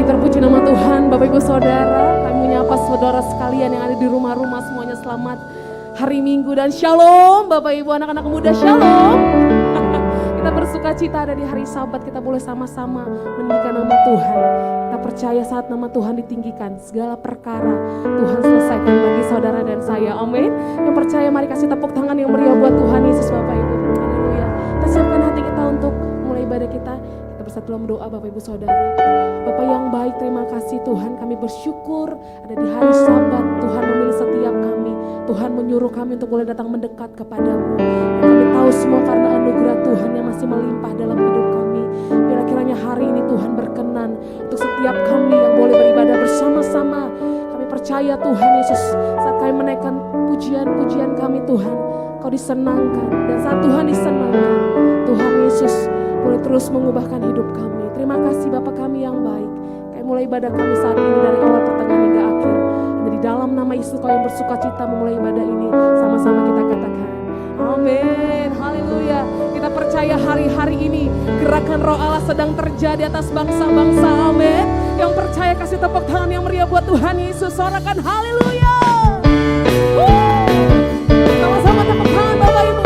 Terpuji nama Tuhan, Bapak Ibu Saudara. Kami menyapa saudara sekalian yang ada di rumah-rumah, semuanya selamat hari Minggu dan shalom Bapak Ibu, anak-anak muda, shalom. Kita bersuka cita ada di hari Sabat, kita boleh sama-sama meninggikan nama Tuhan. Kita percaya saat nama Tuhan ditinggikan, segala perkara Tuhan selesaikan bagi saudara dan saya, amin. Yang percaya mari kasih tepuk tangan yang meriah buat Tuhan Yesus Bapak Ibu, haleluya. Kita siapkan hati kita untuk mulai ibadah kita. Bersatu dalam doa Bapak Ibu Saudara. Bapak yang baik, terima kasih Tuhan, kami bersyukur ada di hari Sabat. Tuhan memilih setiap kami, Tuhan menyuruh kami untuk boleh datang mendekat kepadamu. Dan kami tahu semua karena anugerah Tuhan yang masih melimpah dalam hidup kami. Bila kiranya hari ini Tuhan berkenan untuk setiap kami yang boleh beribadah bersama-sama. Kami percaya Tuhan Yesus, saat kami menaikkan pujian-pujian kami Tuhan, Kau disenangkan. Dan saat Tuhan disenangkan, Tuhan Yesus boleh terus mengubahkan hidup kami. Terima kasih Bapa kami yang baik. Kami mulai ibadah kami saat ini dari awal pertengahan hingga akhir. Dan di dalam nama Yesus Kau yang bersuka cita memulai ibadah ini. Sama-sama kita katakan amin, haleluya. Kita percaya hari-hari ini gerakan Roh Allah sedang terjadi atas bangsa-bangsa, amin. Yang percaya kasih tepuk tangan yang meriah buat Tuhan Yesus. Sorakan haleluya. Sama-sama tepuk tangan Bapak Ibu.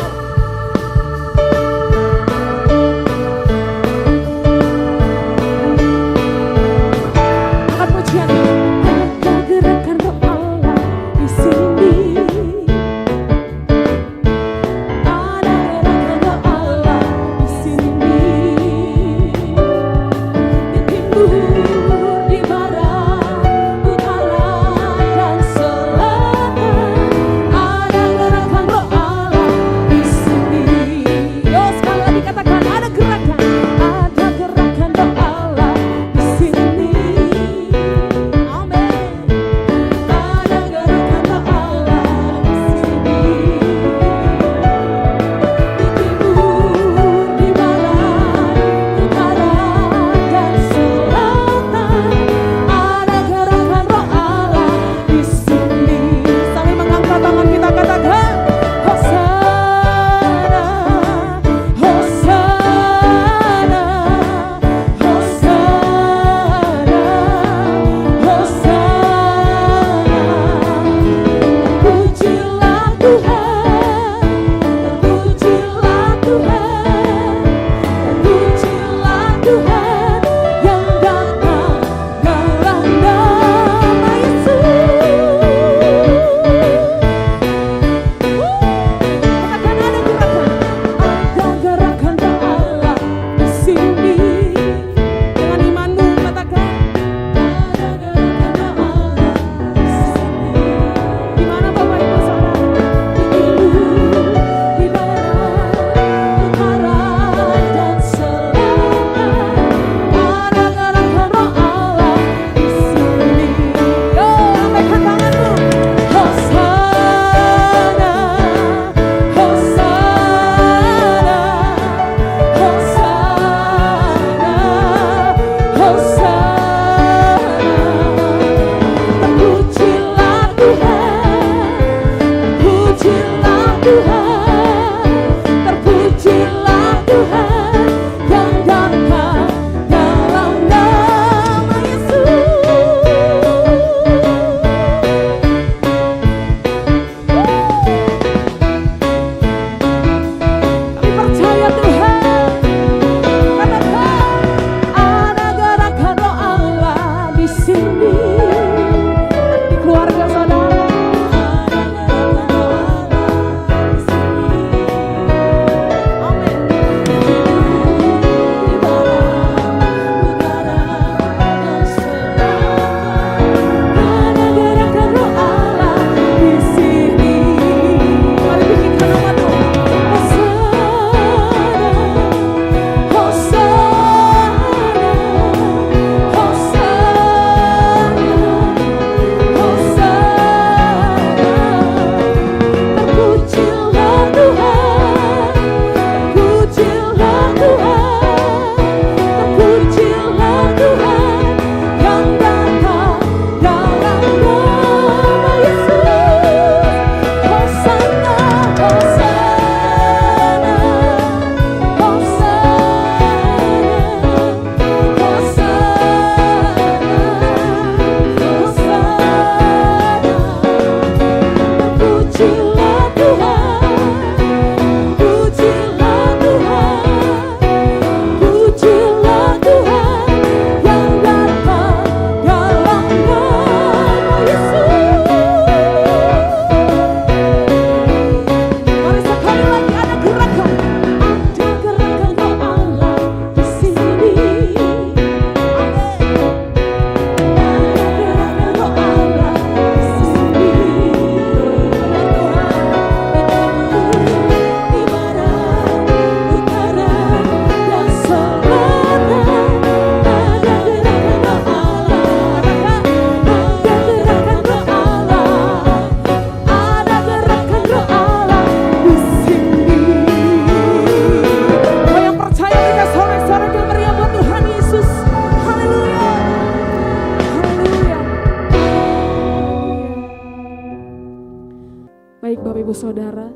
Ibu Saudara,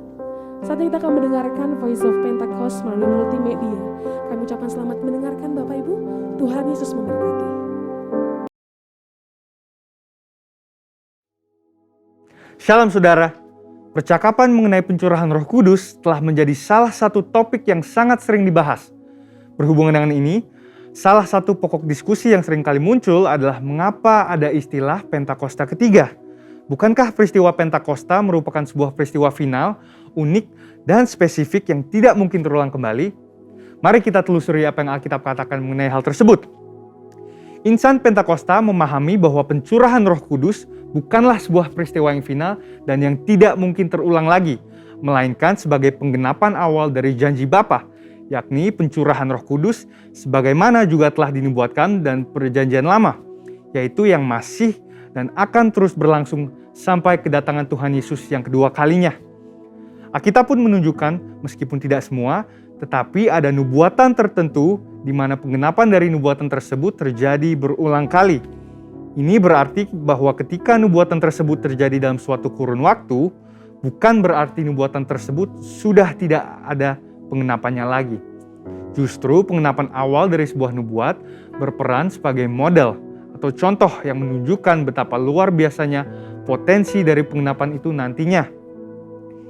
saat ini kita akan mendengarkan Voice of Pentecost melalui multimedia. Kami ucapkan selamat mendengarkan Bapak Ibu. Tuhan Yesus memberkati. Shalom saudara, percakapan mengenai pencurahan Roh Kudus telah menjadi salah satu topik yang sangat sering dibahas. Berhubungan dengan ini, salah satu pokok diskusi yang sering kali muncul adalah mengapa ada istilah Pentakosta ketiga. Bukankah peristiwa Pentakosta merupakan sebuah peristiwa final, unik, dan spesifik yang tidak mungkin terulang kembali? Mari kita telusuri apa yang Alkitab katakan mengenai hal tersebut. Insan Pentakosta memahami bahwa pencurahan Roh Kudus bukanlah sebuah peristiwa yang final dan yang tidak mungkin terulang lagi, melainkan sebagai penggenapan awal dari janji Bapa, yakni pencurahan Roh Kudus sebagaimana juga telah dinubuatkan dan perjanjian lama, yaitu yang masih dan akan terus berlangsung sampai kedatangan Tuhan Yesus yang kedua kalinya. Alkitab pun menunjukkan, meskipun tidak semua, tetapi ada nubuatan tertentu di mana penggenapan dari nubuatan tersebut terjadi berulang kali. Ini berarti bahwa ketika nubuatan tersebut terjadi dalam suatu kurun waktu, bukan berarti nubuatan tersebut sudah tidak ada pengenapannya lagi. Justru pengenapan awal dari sebuah nubuat berperan sebagai model atau contoh yang menunjukkan betapa luar biasanya potensi dari pengenapan itu nantinya.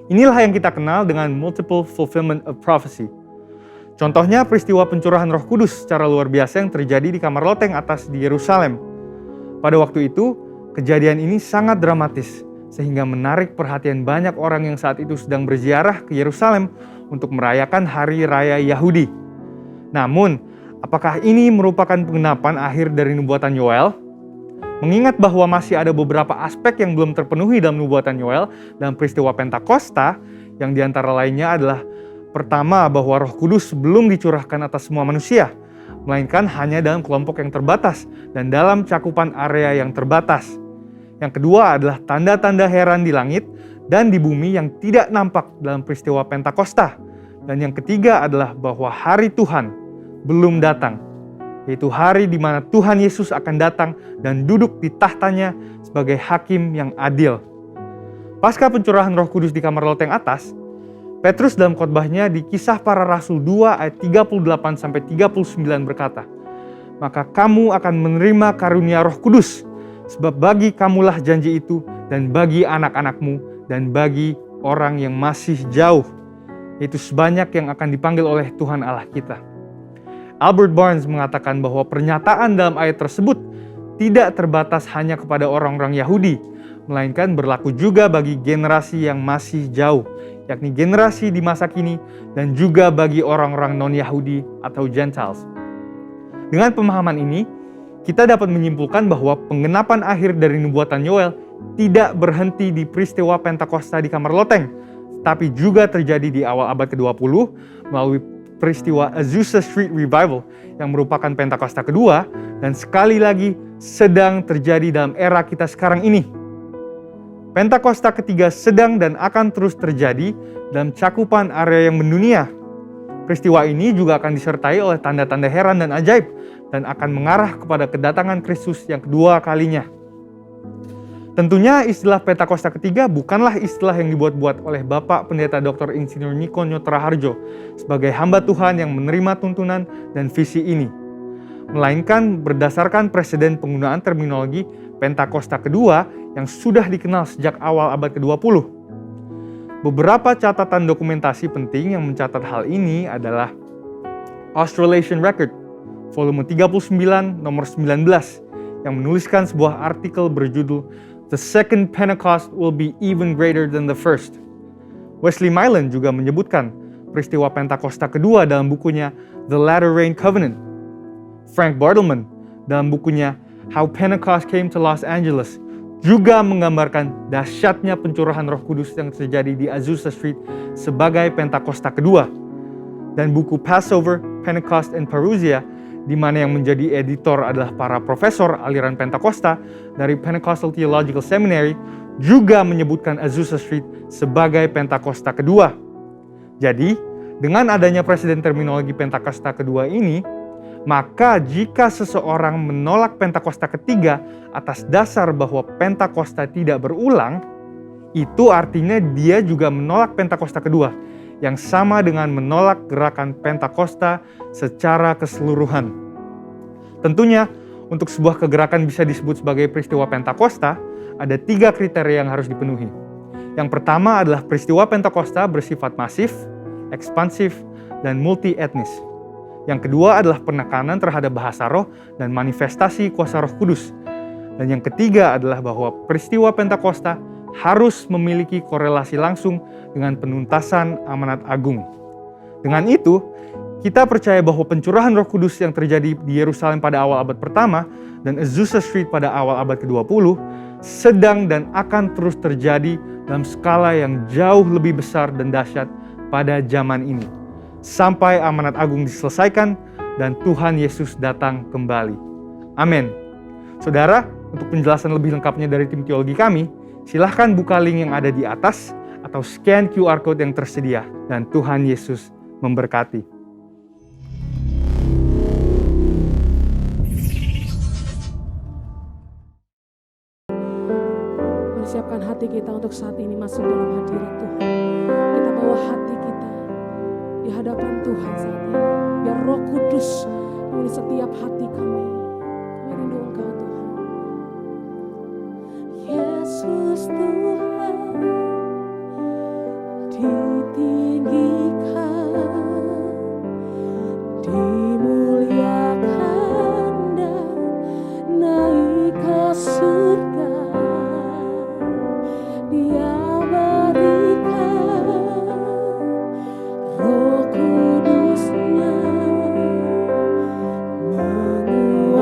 Inilah yang kita kenal dengan multiple fulfillment of prophecy. Contohnya peristiwa pencurahan Roh Kudus secara luar biasa yang terjadi di kamar loteng atas di Yerusalem. Pada waktu itu, kejadian ini sangat dramatis sehingga menarik perhatian banyak orang yang saat itu sedang berziarah ke Yerusalem untuk merayakan Hari Raya Yahudi. Namun, apakah ini merupakan penggenapan akhir dari nubuatan Yoel? Mengingat bahwa masih ada beberapa aspek yang belum terpenuhi dalam nubuatan Yoel dalam peristiwa Pentakosta, yang diantara lainnya adalah pertama, bahwa Roh Kudus belum dicurahkan atas semua manusia, melainkan hanya dalam kelompok yang terbatas dan dalam cakupan area yang terbatas. Yang kedua adalah tanda-tanda heran di langit dan di bumi yang tidak nampak dalam peristiwa Pentakosta. Dan yang ketiga adalah bahwa hari Tuhan belum datang, yaitu hari di mana Tuhan Yesus akan datang dan duduk di tahtanya sebagai hakim yang adil. Pasca pencurahan Roh Kudus di kamar loteng atas, Petrus dalam khotbahnya di Kisah Para Rasul 2 ayat 38-39 berkata, "Maka kamu akan menerima karunia Roh Kudus, sebab bagi kamulah janji itu dan bagi anak-anakmu dan bagi orang yang masih jauh, yaitu sebanyak yang akan dipanggil oleh Tuhan Allah kita." Albert Barnes mengatakan bahwa pernyataan dalam ayat tersebut tidak terbatas hanya kepada orang-orang Yahudi, melainkan berlaku juga bagi generasi yang masih jauh, yakni generasi di masa kini dan juga bagi orang-orang non-Yahudi atau Gentiles. Dengan pemahaman ini, kita dapat menyimpulkan bahwa penggenapan akhir dari nubuatan Yoel tidak berhenti di peristiwa Pentakosta di kamar loteng, tapi juga terjadi di awal abad ke-20 melalui peristiwa Azusa Street Revival yang merupakan Pentakosta kedua dan sekali lagi sedang terjadi dalam era kita sekarang ini. Pentakosta ketiga sedang dan akan terus terjadi dalam cakupan area yang mendunia. Peristiwa ini juga akan disertai oleh tanda-tanda heran dan ajaib dan akan mengarah kepada kedatangan Kristus yang kedua kalinya. Tentunya istilah Pentakosta ketiga bukanlah istilah yang dibuat-buat oleh Bapak Pendeta Dr. Insinyur Niko Nyotraharjo sebagai hamba Tuhan yang menerima tuntunan dan visi ini, melainkan berdasarkan presiden penggunaan terminologi Pentakosta kedua yang sudah dikenal sejak awal abad ke-20. Beberapa catatan dokumentasi penting yang mencatat hal ini adalah Australasian Record, volume 39, nomor 19, yang menuliskan sebuah artikel berjudul "The Second Pentecost Will Be Even Greater Than the First". Wesley Mylan juga menyebutkan peristiwa Pentakosta kedua dalam bukunya The Latter Rain Covenant. Frank Bartleman dalam bukunya How Pentecost Came to Los Angeles juga menggambarkan dahsyatnya pencurahan Roh Kudus yang terjadi di Azusa Street sebagai Pentakosta kedua. Dan buku Passover, Pentecost, and Parousia, di mana yang menjadi editor adalah para profesor aliran Pentakosta dari Pentecostal Theological Seminary, juga menyebutkan Azusa Street sebagai Pentakosta kedua. Jadi, dengan adanya presiden terminologi Pentakosta kedua ini, maka jika seseorang menolak Pentakosta ketiga atas dasar bahwa Pentakosta tidak berulang, Itu artinya dia juga menolak Pentakosta kedua, yang sama dengan menolak gerakan Pentakosta secara keseluruhan. Tentunya, untuk sebuah kegerakan bisa disebut sebagai peristiwa Pentakosta, ada 3 kriteria yang harus dipenuhi. Yang pertama adalah peristiwa Pentakosta bersifat masif, ekspansif, dan multi-etnis. Yang kedua adalah penekanan terhadap bahasa roh dan manifestasi kuasa Roh Kudus. Dan yang ketiga adalah bahwa peristiwa Pentakosta harus memiliki korelasi langsung dengan penuntasan amanat agung. Dengan itu, kita percaya bahwa pencurahan Roh Kudus yang terjadi di Yerusalem pada awal abad pertama dan Azusa Street pada awal abad ke-20 sedang dan akan terus terjadi dalam skala yang jauh lebih besar dan dahsyat pada zaman ini, sampai amanat agung diselesaikan dan Tuhan Yesus datang kembali. Amin. Saudara, untuk penjelasan lebih lengkapnya dari tim teologi kami, silahkan buka link yang ada di atas atau scan QR Code yang tersedia. Dan Tuhan Yesus memberkati. Siapkan hati kita untuk saat ini masuk dalam hadirat Tuhan. Kita bawa hati kita di hadapan Tuhan saat ini. Biar Roh Kudus memenuhi setiap hati kami. Kami rindu Engkau Tuhan. Yesus Tuhan ditinggikan, dimuliakan dan naik ke surga. Dia berikan Roh Kudus-Nya menguatkan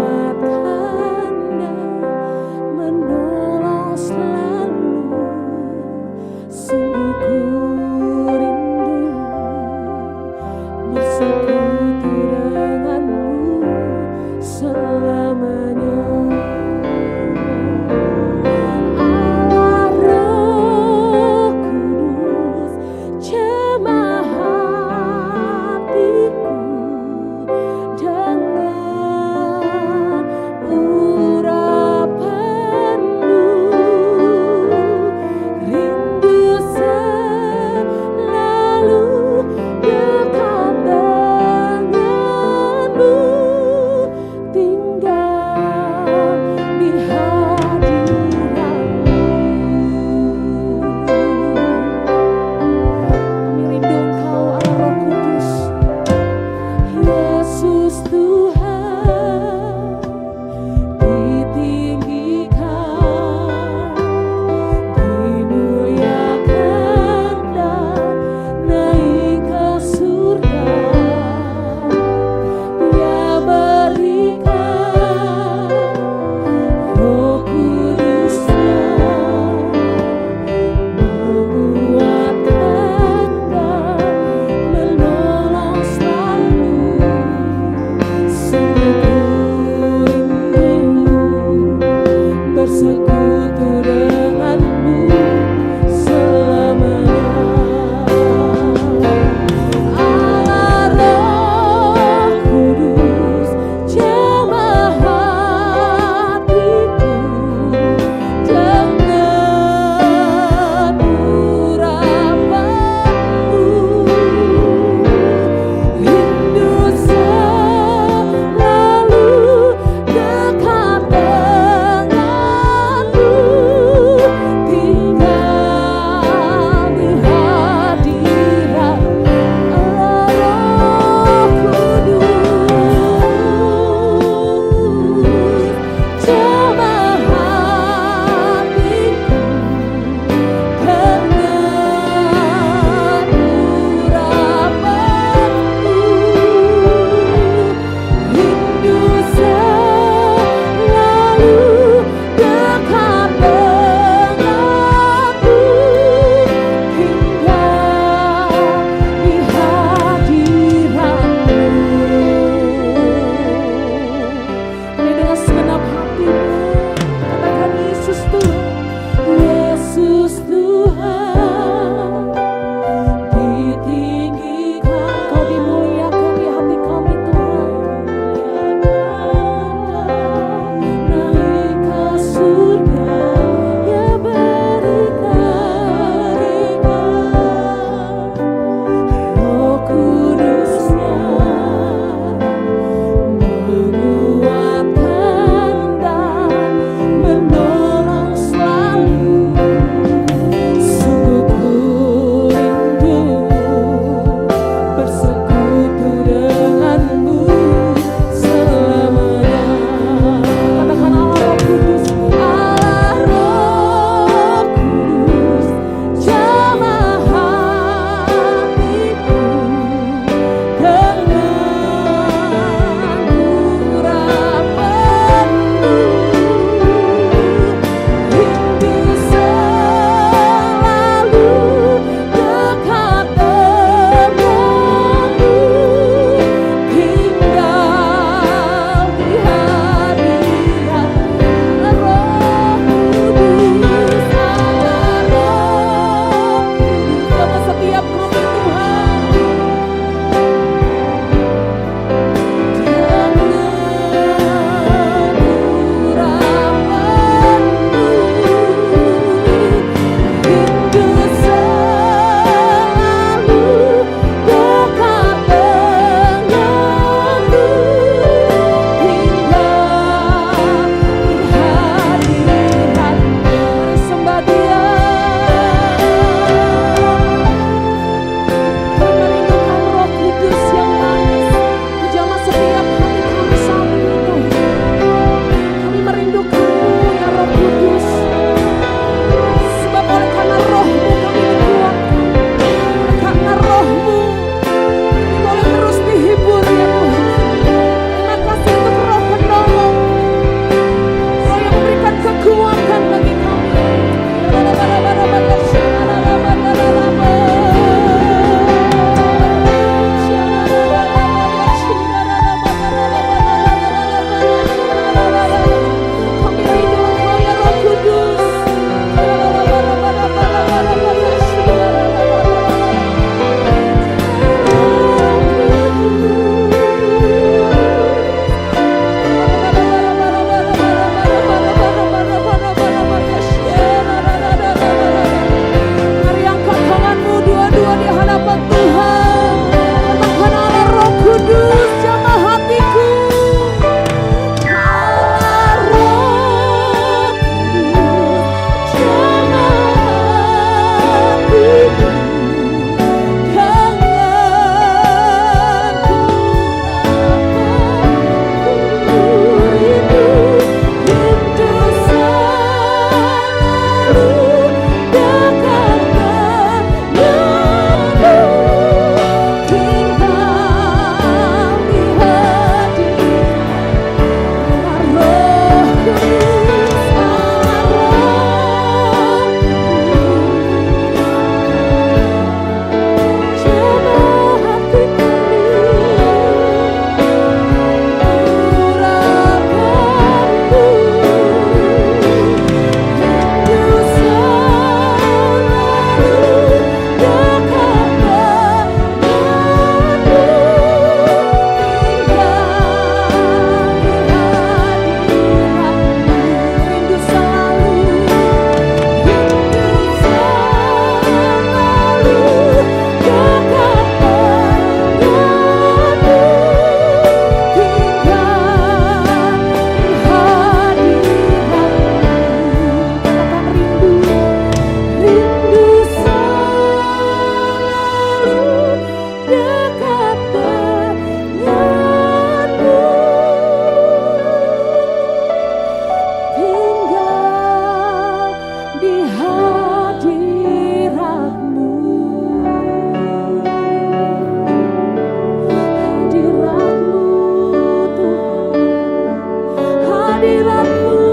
hadirat-Mu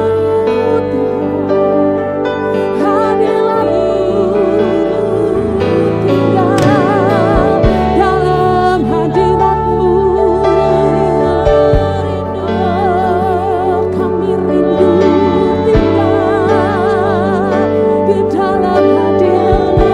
Tuhan, hadirat-Mu tinggal dalam hadirat-Mu. Kami rindu tinggal di dalam hadirat-Mu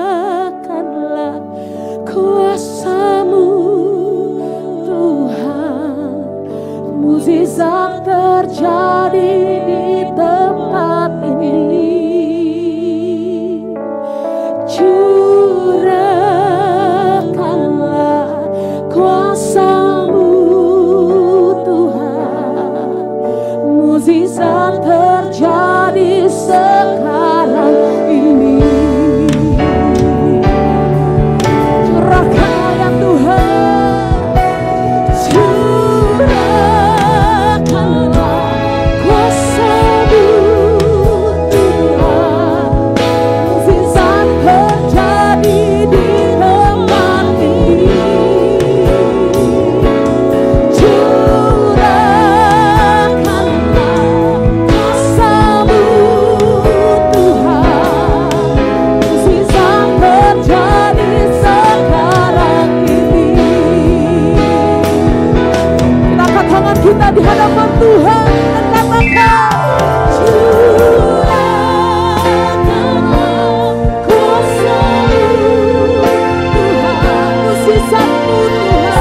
curahkanlah kuasa-Mu Tuhan, mukjizat terjadi di tempat ini. Curahkanlah kuasa-Mu Tuhan, mukjizat terjadi sekarang ini. Curahkan ya Tuhan, curahkanlah kuasa-Mu Tuhan, mukjizat terjadi di tempat ini. Curahkanlah kuasa-Mu Tuhan, mukjizat terjadi sekarang ini. Kita angkat tangan kita di hadapan Tuhan dan katakan, curahkanlah kuasa-Mu Tuhan, mukjizat-Mu Tuhan.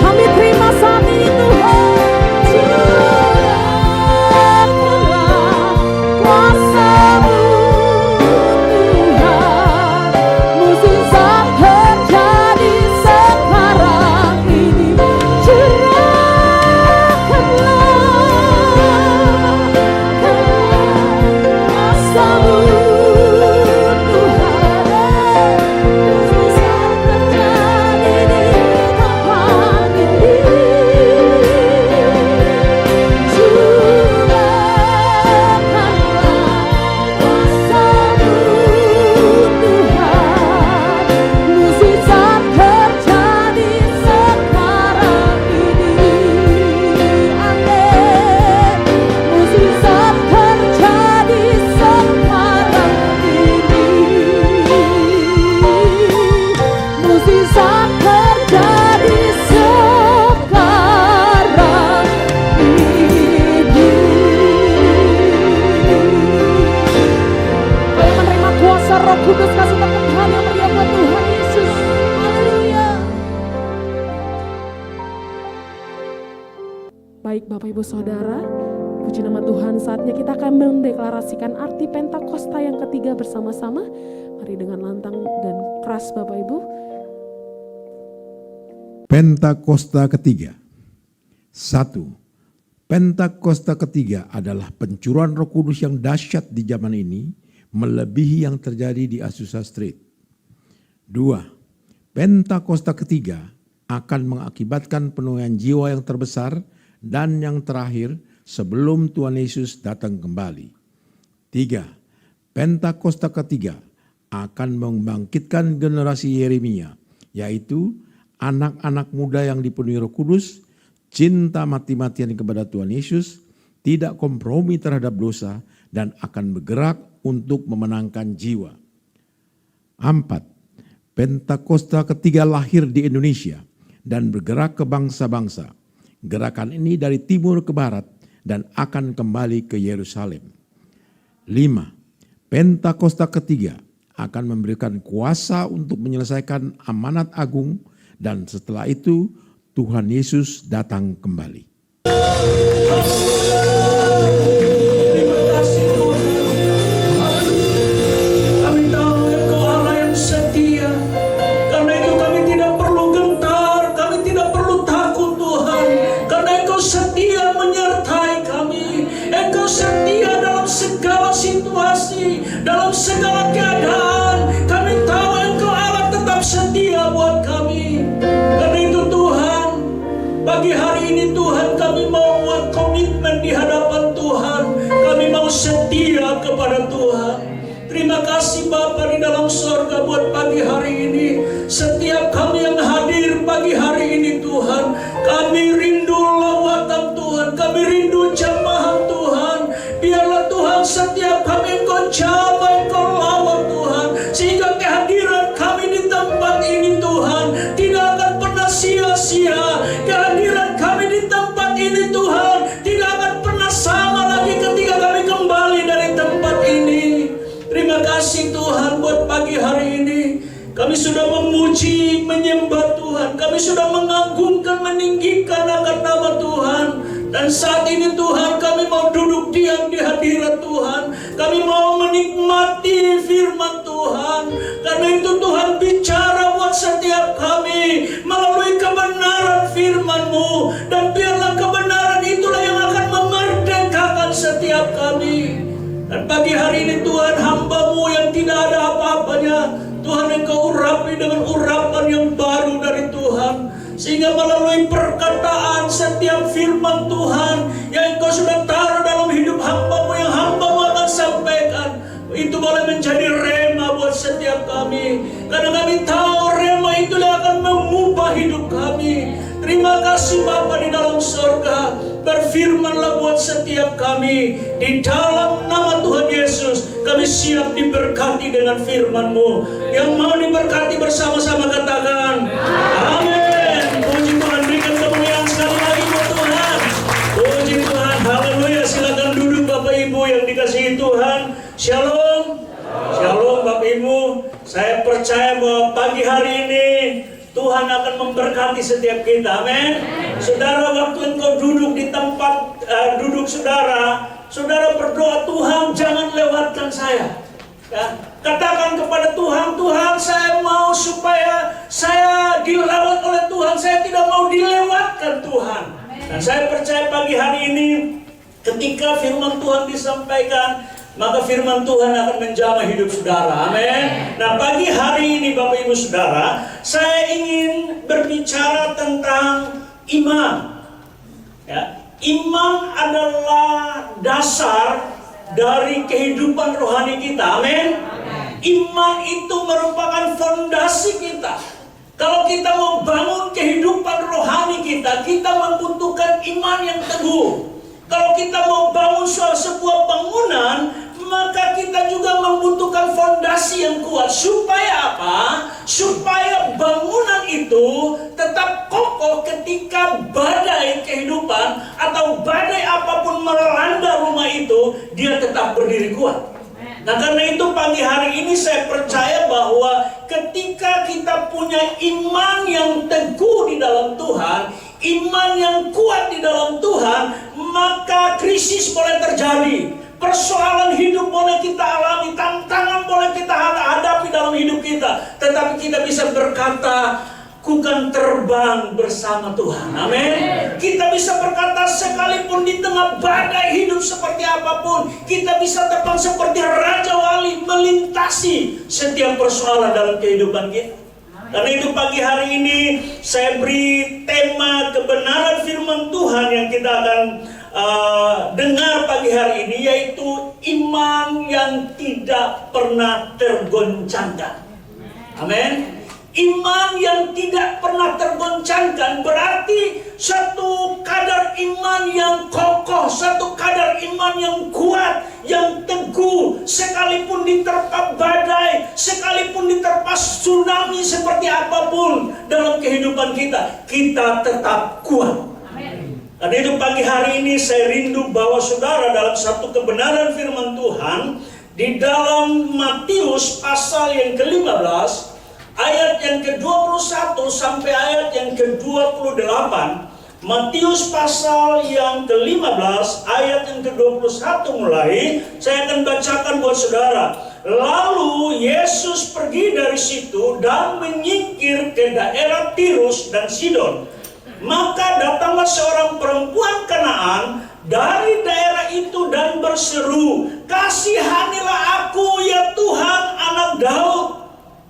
Kami terima saat ini Tuhan. Curahkanlah kuasa-Mu Tuhan, mukjizat terjadi sekarang ini. Baik Bapak Ibu Saudara, Puji nama Tuhan, saatnya kita akan mendeklarasikan arti Pentakosta yang ketiga bersama-sama. Mari dengan lantang dan keras Bapak Ibu. Pentakosta ketiga. 1. Pentakosta ketiga adalah pencurahan Roh Kudus yang dahsyat di zaman ini, melebihi yang terjadi di Azusa Street. 2. Pentakosta ketiga akan mengakibatkan penuaian jiwa yang terbesar dan yang terakhir sebelum Tuhan Yesus datang kembali. 3. Pentakosta ketiga akan membangkitkan generasi Yeremia, yaitu anak-anak muda yang dipenuhi Roh Kudus, cinta mati-matian kepada Tuhan Yesus, tidak kompromi terhadap dosa, dan akan bergerak untuk memenangkan jiwa. 4. Pentakosta ketiga lahir di Indonesia dan bergerak ke bangsa-bangsa. Gerakan ini dari timur ke barat dan akan kembali ke Yerusalem. 5. Pentakosta ketiga akan memberikan kuasa untuk menyelesaikan amanat agung, dan setelah itu Tuhan Yesus datang kembali. Terima kasih Tuhan. Kami tahu Engkau Allah yang setia. Karena itu kami tidak perlu gentar, kami tidak perlu takut Tuhan. Karena Engkau setia menyertai kami. Engkau setia dalam segala situasi, dalam segala keadaan. Kami tahu Engkau Allah tetap setia buat kami. Karena itu Tuhan, pagi hari ini Tuhan kami mau buat komitmen di hadapan Tuhan. Kami mau setia kepada Tuhan. Terima kasih Bapa di dalam sorga buat pagi hari ini. Setiap kami yang hadir pagi hari ini Tuhan, kami rindu lawatan Tuhan, kami rindu jamahan Tuhan. Biarlah Tuhan setiap kami Engkau jamah, Engkau lawat Tuhan, sehingga kehadiran kami di tempat ini Tuhan tidak akan pernah sia-sia. Kehadiran kami di tempat ini Tuhan tidak akan pernah sama lagi ketika kami kembali dari tempat ini. Terima kasih Tuhan buat pagi hari ini. Kami sudah memuji, menyembah Tuhan. Kami sudah mengagungkan, meninggikan akan nama Tuhan. Dan saat ini Tuhan kami mau duduk diam di hadirat Tuhan. Kami mau menikmati firman Tuhan. Karena itu Tuhan bicara buat setiap kami melalui kebenaran firman-Mu. Dan biarlah kebenaran itulah yang akan memerdekakan setiap kami. Dan pagi hari ini Tuhan, hamba-Mu yang tidak ada apa-apanya, Tuhan Engkau urapi dengan urapan yang baru dari Tuhan. Sehingga melalui perkataan setiap firman Tuhan yang Engkau sudah taruh dalam hidup hamba-Mu, yang hamba-Mu akan sampaikan, itu boleh menjadi rema buat setiap kami. Karena kami tahu rema itu yang akan mengubah hidup kami. Terima kasih Bapa di dalam sorga. Berfirmanlah buat setiap kami. Di dalam nama Tuhan Yesus kami siap diberkati dengan firman-Mu. Yang mau diberkati bersama-sama katakan amin. Puji Tuhan, berikan kemuliaan sekali lagi buat Tuhan. Puji Tuhan, haleluya. Silakan duduk Bapak Ibu yang dikasihi Tuhan. Shalom. Shalom Bapak Ibu. Saya percaya bahwa pagi hari ini Tuhan akan memberkati setiap kita, amin. Saudara, waktu engkau duduk di tempat duduk saudara berdoa, Tuhan jangan lewatkan saya. Ya, katakan kepada Tuhan, Tuhan saya mau supaya saya dilawat oleh Tuhan, saya tidak mau dilewatkan Tuhan. Dan saya percaya pagi hari ini ketika firman Tuhan disampaikan, maka firman Tuhan akan menjamah hidup saudara, amin. Nah pagi hari ini Bapak Ibu Saudara, saya ingin berbicara tentang iman. Ya, iman adalah dasar dari kehidupan rohani kita, amin. Iman itu merupakan fondasi kita. Kalau kita mau bangun kehidupan rohani kita membutuhkan iman yang teguh. Kalau kita mau bangun sebuah bangunan, maka kita juga membutuhkan fondasi yang kuat. Supaya apa? Supaya bangunan itu tetap kokoh ketika badai kehidupan atau badai apapun melanda rumah itu, dia tetap berdiri kuat. Nah karena itu pagi hari ini saya percaya bahwa ketika kita punya iman yang teguh di dalam Tuhan, iman yang kuat di dalam Tuhan, maka krisis boleh terjadi. Persoalan hidup boleh kita alami, tantangan boleh kita hadapi dalam hidup kita. Tetapi kita bisa berkata, ku kan terbang bersama Tuhan. Amin. Kita bisa berkata, sekalipun di tengah badai hidup seperti apapun, kita bisa terbang seperti Raja Wali, melintasi setiap persoalan dalam kehidupan kita. Karena itu pagi hari ini saya beri tema kebenaran firman Tuhan yang kita akan dengar pagi hari ini, yaitu iman yang tidak pernah tergoncangkan. Amin. Iman yang tidak pernah tergoncangkan berarti satu kadar iman yang kokoh, satu kadar iman yang kuat, yang teguh, sekalipun diterpa badai, sekalipun diterpa tsunami seperti apapun dalam kehidupan kita, kita tetap kuat. Karena itu pagi hari ini saya rindu bawa saudara dalam satu kebenaran firman Tuhan di dalam Matius pasal yang ke-15 ayat yang ke-21 sampai ayat yang ke-28. Matius pasal yang ke-15 ayat yang ke-21 mulai, saya akan bacakan buat saudara. Lalu Yesus pergi dari situ dan menyingkir ke daerah Tirus dan Sidon. Maka datanglah seorang perempuan Kanaan dari daerah itu dan berseru, "Kasihanilah aku ya Tuhan, anak Daud.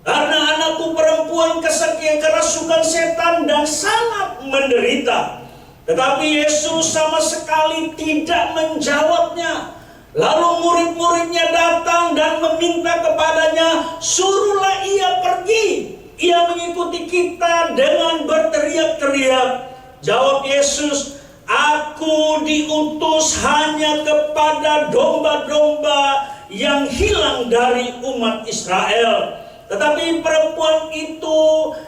Karena anakku perempuan kerasukan setan dan sangat menderita." Tetapi Yesus sama sekali tidak menjawabnya. Lalu murid-muridnya datang dan meminta kepadanya, "Suruhlah ia pergi." Ia mengikuti kita dengan berteriak-teriak. Jawab Yesus, "Aku diutus hanya kepada domba-domba yang hilang dari umat Israel." Tetapi perempuan itu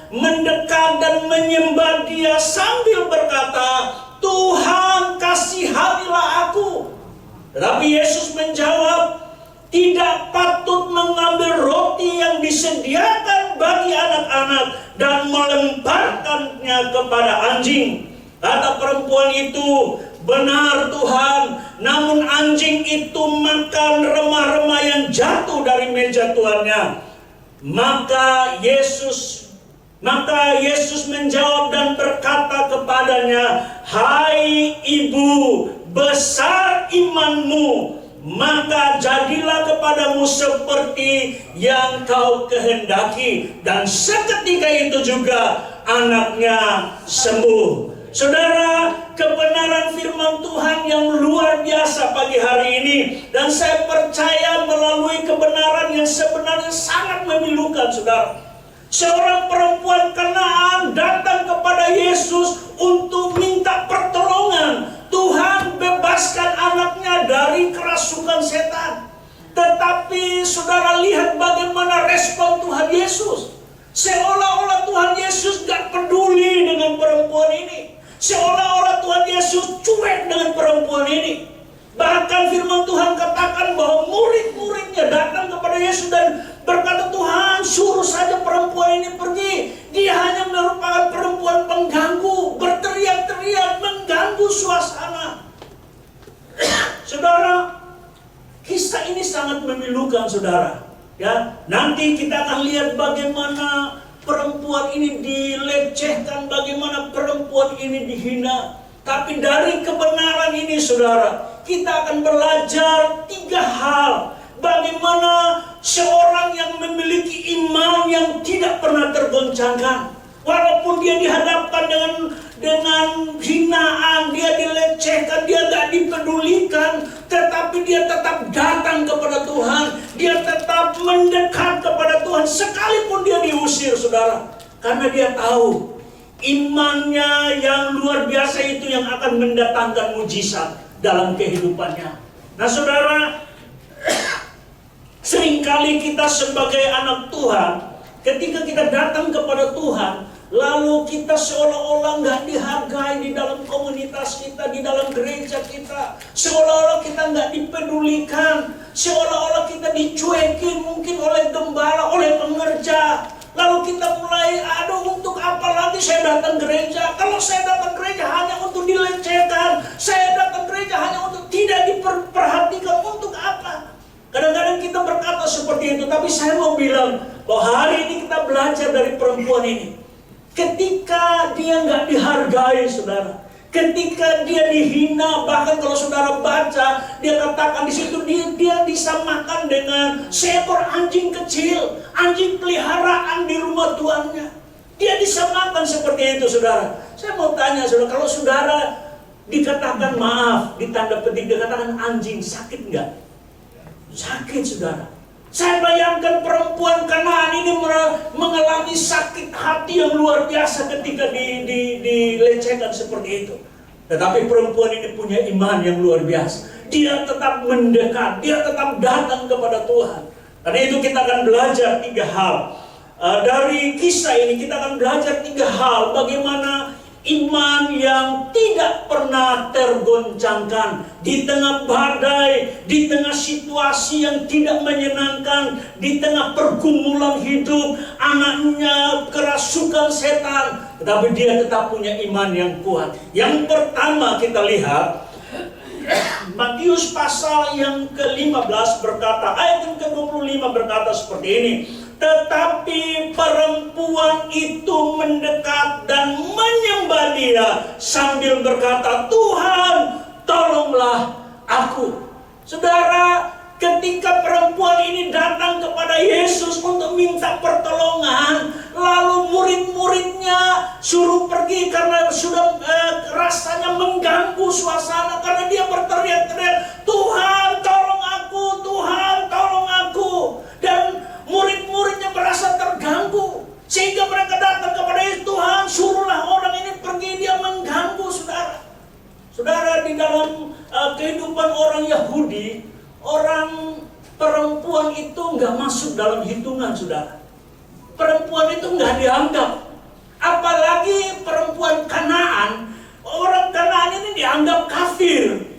mendekat dan menyembah Dia sambil berkata, "Tuhan, kasihanilah aku." Tetapi Yesus menjawab, "Tidak patut mengambil roti yang disediakan bagi anak-anak dan melemparkannya kepada anjing." Kata perempuan itu, "Benar Tuhan, namun anjing itu makan remah-remah yang jatuh dari meja tuannya." Maka Yesus menjawab dan berkata kepadanya, "Hai ibu, besar imanmu, maka jadilah kepadamu seperti yang kau kehendaki." Dan seketika itu juga anaknya sembuh. Saudara, kebenaran firman Tuhan yang luar biasa pagi hari ini. Dan saya percaya melalui kebenaran yang sebenarnya sangat memilukan, saudara. Seorang perempuan Kanaan datang kepada Yesus untuk minta pertolongan. Tuhan, bebaskan anaknya dari kerasukan setan. Tetapi saudara lihat bagaimana respon Tuhan Yesus. Seolah-olah Tuhan Yesus gak peduli dengan perempuan ini. Seolah-olah Tuhan Yesus cuek dengan perempuan ini. Bahkan firman Tuhan katakan bahwa murid-muridnya datang kepada Yesus dan berkata, "Tuhan, suruh saja perempuan ini pergi. Dia hanya merupakan perempuan pengganggu, berteriak-teriak, mengganggu suasana." Saudara, kisah ini sangat memilukan, saudara. Ya, nanti kita akan lihat bagaimana perempuan ini dilecehkan, bagaimana perempuan ini dihina. Tapi dari kebenaran ini, saudara, kita akan belajar 3 hal. Bagaimana seorang yang memiliki iman yang tidak pernah tergoncangkan, walaupun dia dihadapkan dengan hinaan, dia dilecehkan, dia tidak dipedulikan, tetapi dia tetap datang kepada Tuhan, dia tetap mendekat kepada Tuhan sekalipun dia diusir, saudara. Karena dia tahu imannya yang luar biasa itu yang akan mendatangkan mujizat dalam kehidupannya. Nah, saudara, seringkali kita sebagai anak Tuhan, ketika kita datang kepada Tuhan, lalu kita seolah-olah nggak dihargai di dalam komunitas kita, di dalam gereja kita. Seolah-olah kita nggak dipedulikan, seolah-olah kita dicuekin mungkin oleh gembala, oleh pengerja. Lalu kita mulai, aduh untuk apa lagi saya datang gereja? Kalau saya datang gereja hanya untuk dilecehkan, saya datang gereja hanya untuk tidak diperhatikan, untuk apa? Kadang-kadang kita berkata seperti itu, tapi saya mau bilang bahwa hari ini kita belajar dari perempuan ini. Ketika dia nggak dihargai, saudara, ketika dia dihina, bahkan kalau saudara baca, dia katakan di situ dia disamakan dengan seekor anjing kecil, anjing peliharaan di rumah tuannya. Dia disamakan seperti itu, saudara. Saya mau tanya, saudara, kalau saudara dikatakan maaf, di tanda petik dikatakan anjing, sakit nggak? Sakit, saudara. Saya bayangkan perempuan Kanaan ini mengalami sakit hati yang luar biasa ketika dilecehkan seperti itu. Tetapi perempuan ini punya iman yang luar biasa. Dia tetap mendekat, dia tetap datang kepada Tuhan. Karena itu kita akan belajar 3 hal. Dari kisah ini kita akan belajar 3 hal. Bagaimana iman yang tidak pernah tergoncangkan di tengah badai, di tengah situasi yang tidak menyenangkan, di tengah pergumulan hidup, anaknya kerasukan setan, tetapi dia tetap punya iman yang kuat. Yang pertama kita lihat Matius pasal yang ke-15 berkata, ayat yang ke-25 berkata seperti ini. Tetapi perempuan itu mendekat dan menyembah dia sambil berkata, Tuhan, tolonglah aku. Saudara, ketika perempuan ini datang kepada Yesus untuk minta pertolongan, lalu murid-muridnya suruh pergi karena sudah rasanya mengganggu suasana, karena dia berteriak-teriak, Tuhan, tolong aku, Tuhan, tolong aku. Dan murid-muridnya merasa terganggu, sehingga mereka datang kepada Yesus, Tuhan, suruhlah orang ini pergi, dia mengganggu, saudara. Saudara, di dalam kehidupan orang Yahudi, orang perempuan itu nggak masuk dalam hitungan, saudara. Perempuan itu nggak dianggap. Apalagi perempuan Kanaan, orang Kanaan ini dianggap kafir.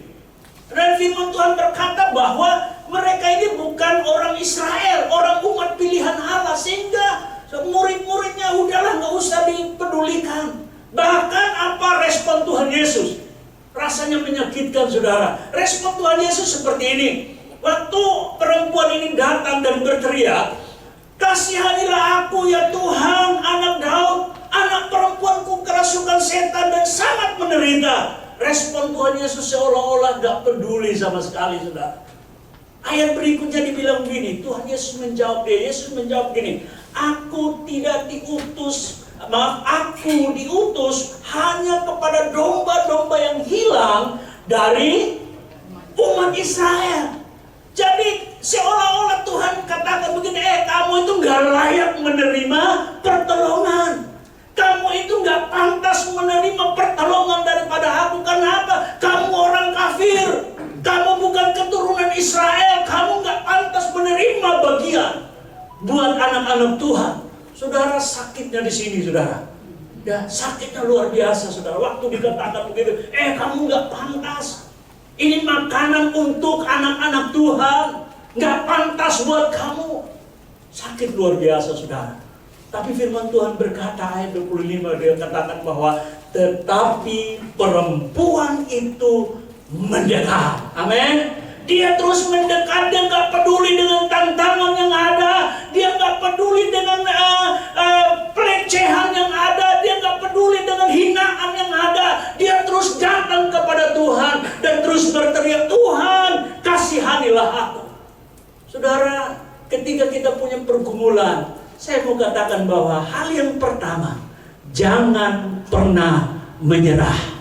Dan firman Tuhan berkata bahwa mereka ini bukan orang Israel, orang umat pilihan Allah, sehingga murid-muridnya udahlah nggak usah dipedulikan. Bahkan apa respon Tuhan Yesus? Rasanya menyakitkan, saudara. Respon Tuhan Yesus seperti ini. Waktu perempuan ini datang dan berteriak, kasihanilah aku ya Tuhan, anak Daud, anak perempuanku kerasukan setan dan sangat menderita. Respon Tuhan Yesus seolah-olah gak peduli sama sekali, saudara. Ayat berikutnya dibilang begini, Tuhan Yesus menjawab dia, Yesus menjawab gini, aku diutus hanya kepada domba-domba yang hilang dari umat Israel. Jadi seolah-olah Tuhan katakan begini, kamu itu gak layak menerima pertolongan. Kamu itu gak pantas menerima pertolongan daripada aku. Karena apa? Kamu orang kafir. Kamu bukan keturunan Israel. Kamu gak pantas menerima bagian buat anak-anak Tuhan. Saudara, sakitnya di sini, saudara. Ya, sakitnya luar biasa, saudara. Waktu dikatakan begitu, kamu gak pantas. Ini makanan untuk anak-anak Tuhan. Gak pantas buat kamu. Sakit luar biasa, saudara. Tapi firman Tuhan berkata, ayat 25, dia katakan bahwa tetapi perempuan itu mendekat. Amin. Dia terus mendekat, dia gak peduli dengan tantangan yang ada, dia gak peduli dengan pelecehan yang ada, dia gak peduli dengan hinaan yang ada. Dia terus datang kepada Tuhan dan terus berteriak, Tuhan, kasihanilah aku. Saudara, ketika kita punya pergumulan, saya mau katakan bahwa hal yang pertama, jangan pernah menyerah.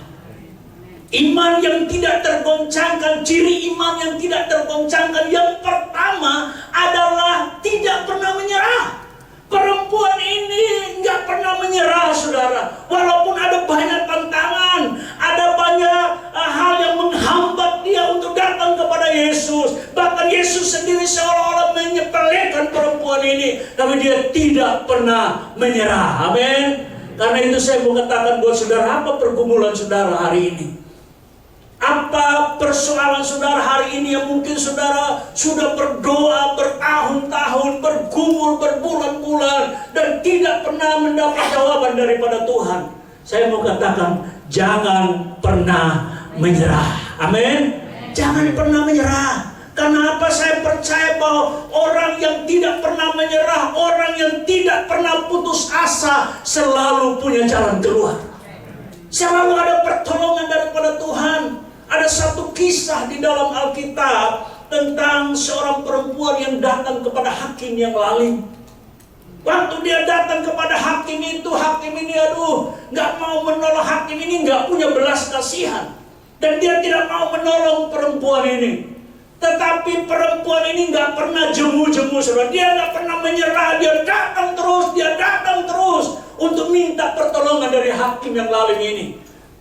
Iman yang tidak tergoncangkan, ciri iman yang tidak tergoncangkan yang pertama adalah tidak pernah menyerah. Perempuan ini nggak pernah menyerah, saudara. Walaupun ada banyak tantangan, ada banyak hal yang menghambat dia untuk datang kepada Yesus. Bahkan Yesus sendiri seolah-olah menyepelekan perempuan ini, tapi dia tidak pernah menyerah. Amin. Karena itu saya mau katakan buat saudara, apa pergumulan saudara hari ini? Apa persoalan saudara hari ini yang mungkin saudara sudah berdoa bertahun-tahun, bergumul bergumul berbulan-bulan dan tidak pernah mendapat jawaban daripada Tuhan. Saya mau katakan, jangan pernah menyerah. Amin. Jangan pernah menyerah. Kenapa saya percaya bahwa orang yang tidak pernah menyerah, orang yang tidak pernah putus asa, selalu punya jalan keluar. Selalu ada pertolongan daripada Tuhan. Ada satu kisah di dalam Alkitab tentang seorang perempuan yang datang kepada hakim yang lalim. Waktu dia datang kepada hakim itu, hakim ini nggak mau menolong, hakim ini nggak punya belas kasihan. Dan dia tidak mau menolong perempuan ini. Tetapi perempuan ini nggak pernah jemu-jemu, saudara. Dia nggak pernah menyerah, dia datang terus untuk minta pertolongan dari hakim yang lalim ini.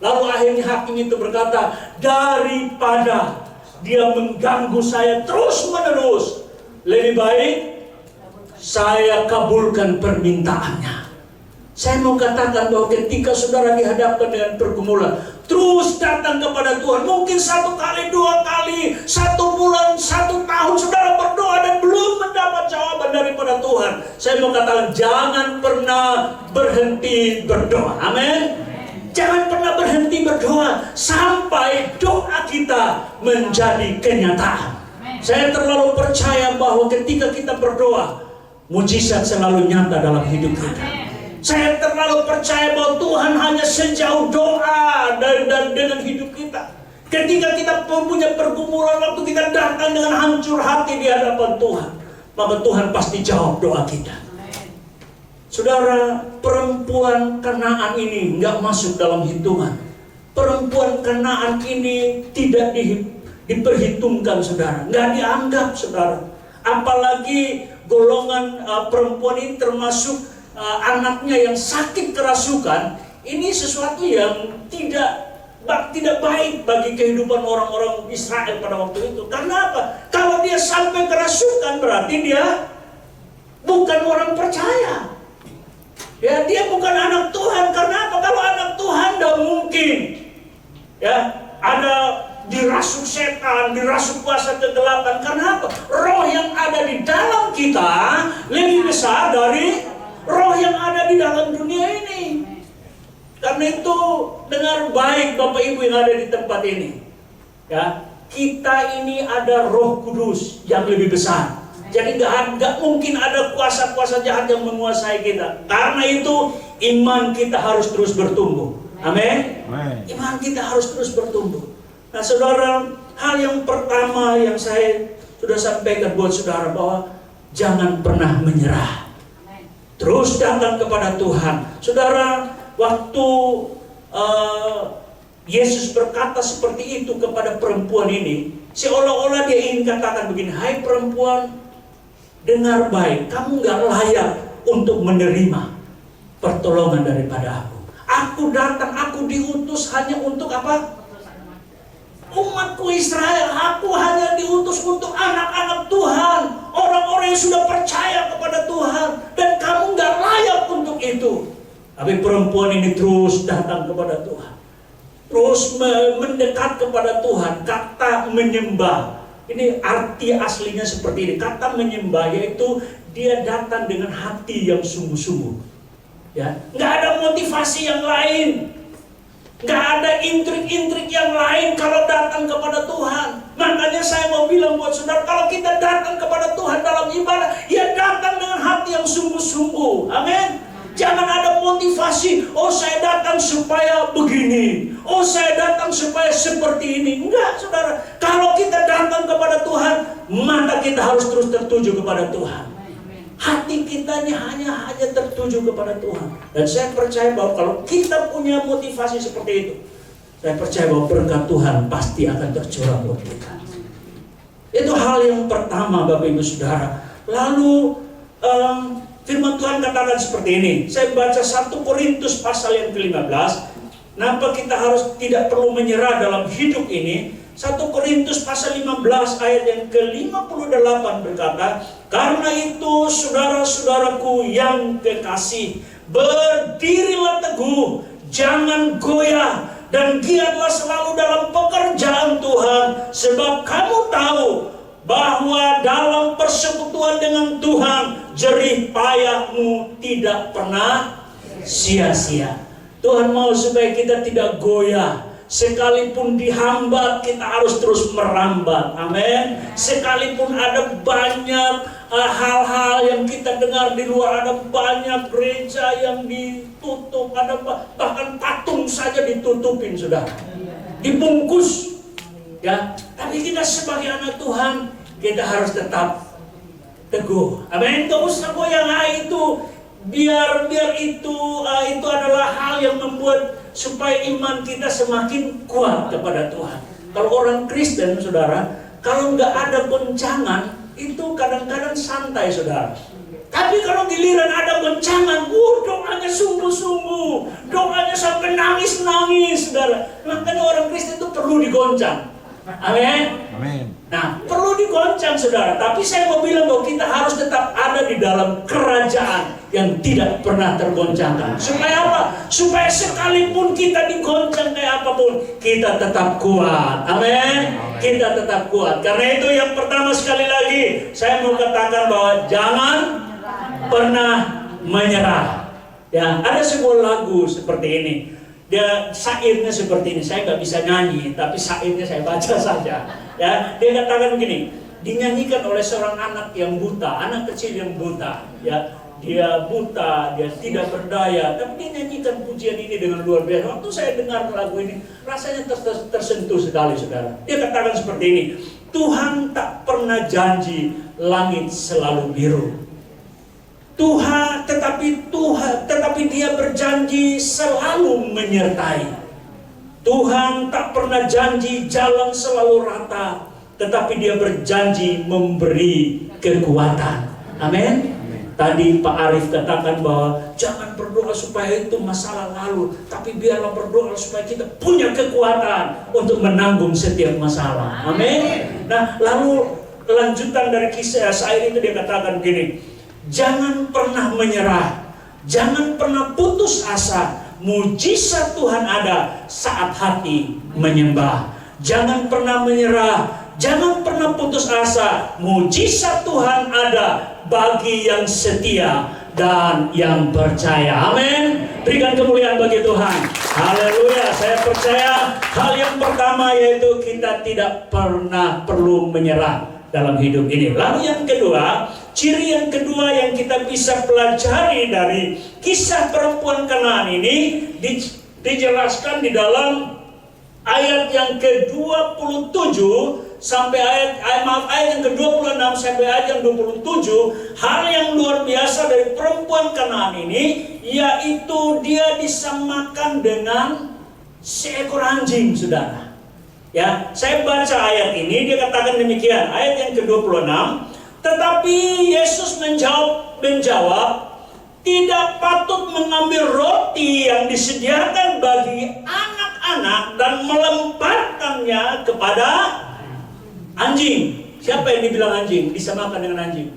Lalu akhirnya hakim itu berkata, daripada dia mengganggu saya terus-menerus, lebih baik saya kabulkan permintaannya. Saya mau katakan bahwa ketika saudara dihadapkan dengan pergumulan, terus datang kepada Tuhan. Mungkin 1 kali, 2 kali, 1 bulan, 1 tahun saudara berdoa dan belum mendapat jawaban daripada Tuhan. Saya mau katakan, jangan pernah berhenti berdoa. Amin. Jangan pernah berhenti berdoa sampai doa kita menjadi kenyataan. Saya terlalu percaya bahwa ketika kita berdoa, mujizat selalu nyata dalam hidup kita. Saya terlalu percaya bahwa Tuhan hanya sejauh doa dan dengan hidup kita. Ketika kita punya pergumulan, waktu kita datang dengan hancur hati di hadapan Tuhan, maka Tuhan pasti jawab doa kita. Saudara, perempuan Kanaan ini nggak masuk dalam hitungan. Perempuan Kanaan ini tidak diperhitungkan, saudara. Nggak dianggap, saudara. Apalagi golongan perempuan ini termasuk anaknya yang sakit kerasukan. Ini sesuatu yang tidak baik bagi kehidupan orang-orang Israel pada waktu itu. Karena apa? Kalau dia sampai kerasukan, berarti dia bukan orang percaya. Ya, dia bukan anak Tuhan. Karena apa? Kalau anak Tuhan tidak mungkin ya ada dirasuk setan, dirasuk kuasa kegelapan. Karena apa? Roh yang ada di dalam kita lebih besar dari roh yang ada di dalam dunia ini. Karena itu dengar baik Bapak Ibu yang ada di tempat ini. Ya, kita ini ada Roh Kudus yang lebih besar. Jadi nggak mungkin ada kuasa-kuasa jahat yang menguasai kita. Karena itu iman kita harus terus bertumbuh. Amin. Iman kita harus terus bertumbuh. Nah, saudara, hal yang pertama yang saya sudah sampaikan buat saudara bahwa jangan pernah menyerah. Terus datang kepada Tuhan. Saudara, waktu Yesus berkata seperti itu kepada perempuan ini, seolah-olah dia ingin katakan begini, hai perempuan, dengar baik, kamu gak layak untuk menerima pertolongan daripada aku. Aku datang, aku diutus hanya untuk apa? Umatku Israel. Aku hanya diutus untuk anak-anak Tuhan, orang-orang yang sudah percaya kepada Tuhan, dan kamu gak layak untuk itu. Tapi perempuan ini terus datang kepada Tuhan, terus mendekat kepada Tuhan. Kata menyembah, ini arti aslinya seperti ini. Kata menyembah yaitu dia datang dengan hati yang sungguh-sungguh. Ya, nggak ada motivasi yang lain, nggak ada intrik-intrik yang lain kalau datang kepada Tuhan. Makanya saya mau bilang buat saudara, kalau kita datang kepada Tuhan dalam ibadah, ya datang dengan hati yang sungguh-sungguh. Amin. Jangan ada motivasi, oh saya datang supaya begini, oh saya datang supaya seperti ini. Enggak, saudara. Kalau kita datang kepada Tuhan, maka kita harus terus tertuju kepada Tuhan. Hati kita hanya tertuju kepada Tuhan. Dan saya percaya bahwa kalau kita punya motivasi seperti itu, saya percaya bahwa berkat Tuhan pasti akan tercurah buat kita. Itu hal yang pertama, Bapak Ibu Saudara. Lalu firman Tuhan katakan seperti ini. Saya baca 1 Korintus pasal yang ke-15. Kenapa kita harus tidak perlu menyerah dalam hidup ini? 1 Korintus pasal 15 ayat yang ke-58 berkata, karena itu saudara-saudaraku yang kekasih, berdirilah teguh, jangan goyah, dan giatlah selalu dalam pekerjaan Tuhan, sebab kamu tahu bahwa dalam persembahan persekutuan dengan Tuhan, jerih payahmu tidak pernah sia-sia. Tuhan mau supaya kita tidak goyah. Sekalipun dihambat, kita harus terus merambat. Amin. Sekalipun ada banyak hal-hal yang kita dengar di luar, ada banyak gereja yang ditutup, ada bahkan patung saja ditutupin, sudah dibungkus. Ya, tapi kita sebagai anak Tuhan, kita harus tetap teguh. Amin. Gak usah goyang itu. Biar itu adalah hal yang membuat supaya iman kita semakin kuat kepada Tuhan. Kalau orang Kristen, saudara, kalau nggak ada goncangan, itu kadang-kadang santai, saudara. Tapi kalau giliran ada goncangan, doanya sungguh-sungguh, doanya sampai nangis-nangis, saudara. Makanya orang Kristen itu perlu digoncang. Amin. Amin. Nah, perlu digoncang, saudara. Tapi saya mau bilang bahwa kita harus tetap ada di dalam kerajaan yang tidak pernah tergoncangkan. Supaya apa? Supaya sekalipun kita digoncang kayak apapun, kita tetap kuat. Amin. Kita tetap kuat. Karena itu yang pertama sekali lagi, saya mau katakan bahwa jangan pernah menyerah. Ya, ada sebuah lagu seperti ini. Dia syairnya seperti ini, saya nggak bisa nyanyi, tapi syairnya saya baca saja. Ya, dia katakan begini, dinyanyikan oleh seorang anak yang buta, anak kecil yang buta. Ya, dia buta, dia tidak berdaya, tapi dia nyanyikan pujian ini dengan luar biasa. Waktu saya dengar lagu ini, rasanya tersentuh sekali, saudara. Dia katakan seperti ini, Tuhan tak pernah janji langit selalu biru. Tetapi Dia berjanji selalu menyertai. Tuhan tak pernah janji jalan selalu rata, tetapi Dia berjanji memberi kekuatan. Amin. Tadi Pak Arif katakan bahwa jangan berdoa supaya itu masalah lalu, tapi biarlah berdoa supaya kita punya kekuatan untuk menanggung setiap masalah. Amin. Nah, lalu lanjutan dari kisah syair itu dia katakan gini, jangan pernah menyerah, jangan pernah putus asa. Mujizat Tuhan ada saat hati menyembah. Jangan pernah menyerah, jangan pernah putus asa. Mujizat Tuhan ada bagi yang setia dan yang percaya. Amin. Berikan kemuliaan bagi Tuhan. Haleluya. Saya percaya hal yang pertama yaitu kita tidak pernah perlu menyerah dalam hidup ini. Lalu yang kedua, ciri yang kedua yang kita bisa pelajari dari kisah perempuan Kanaan ini dijelaskan di dalam ayat yang ke-27 sampai ayat yang ke-26 sampai ayat yang 27. Hal yang luar biasa dari perempuan Kanaan ini yaitu dia disamakan dengan seekor anjing, saudara. Ya, saya baca ayat ini, dia katakan demikian, ayat yang ke-26, tetapi Yesus menjawab, tidak patut mengambil roti yang disediakan bagi anak-anak dan melemparkannya kepada anjing. Siapa yang dibilang anjing? Disamakan dengan anjing.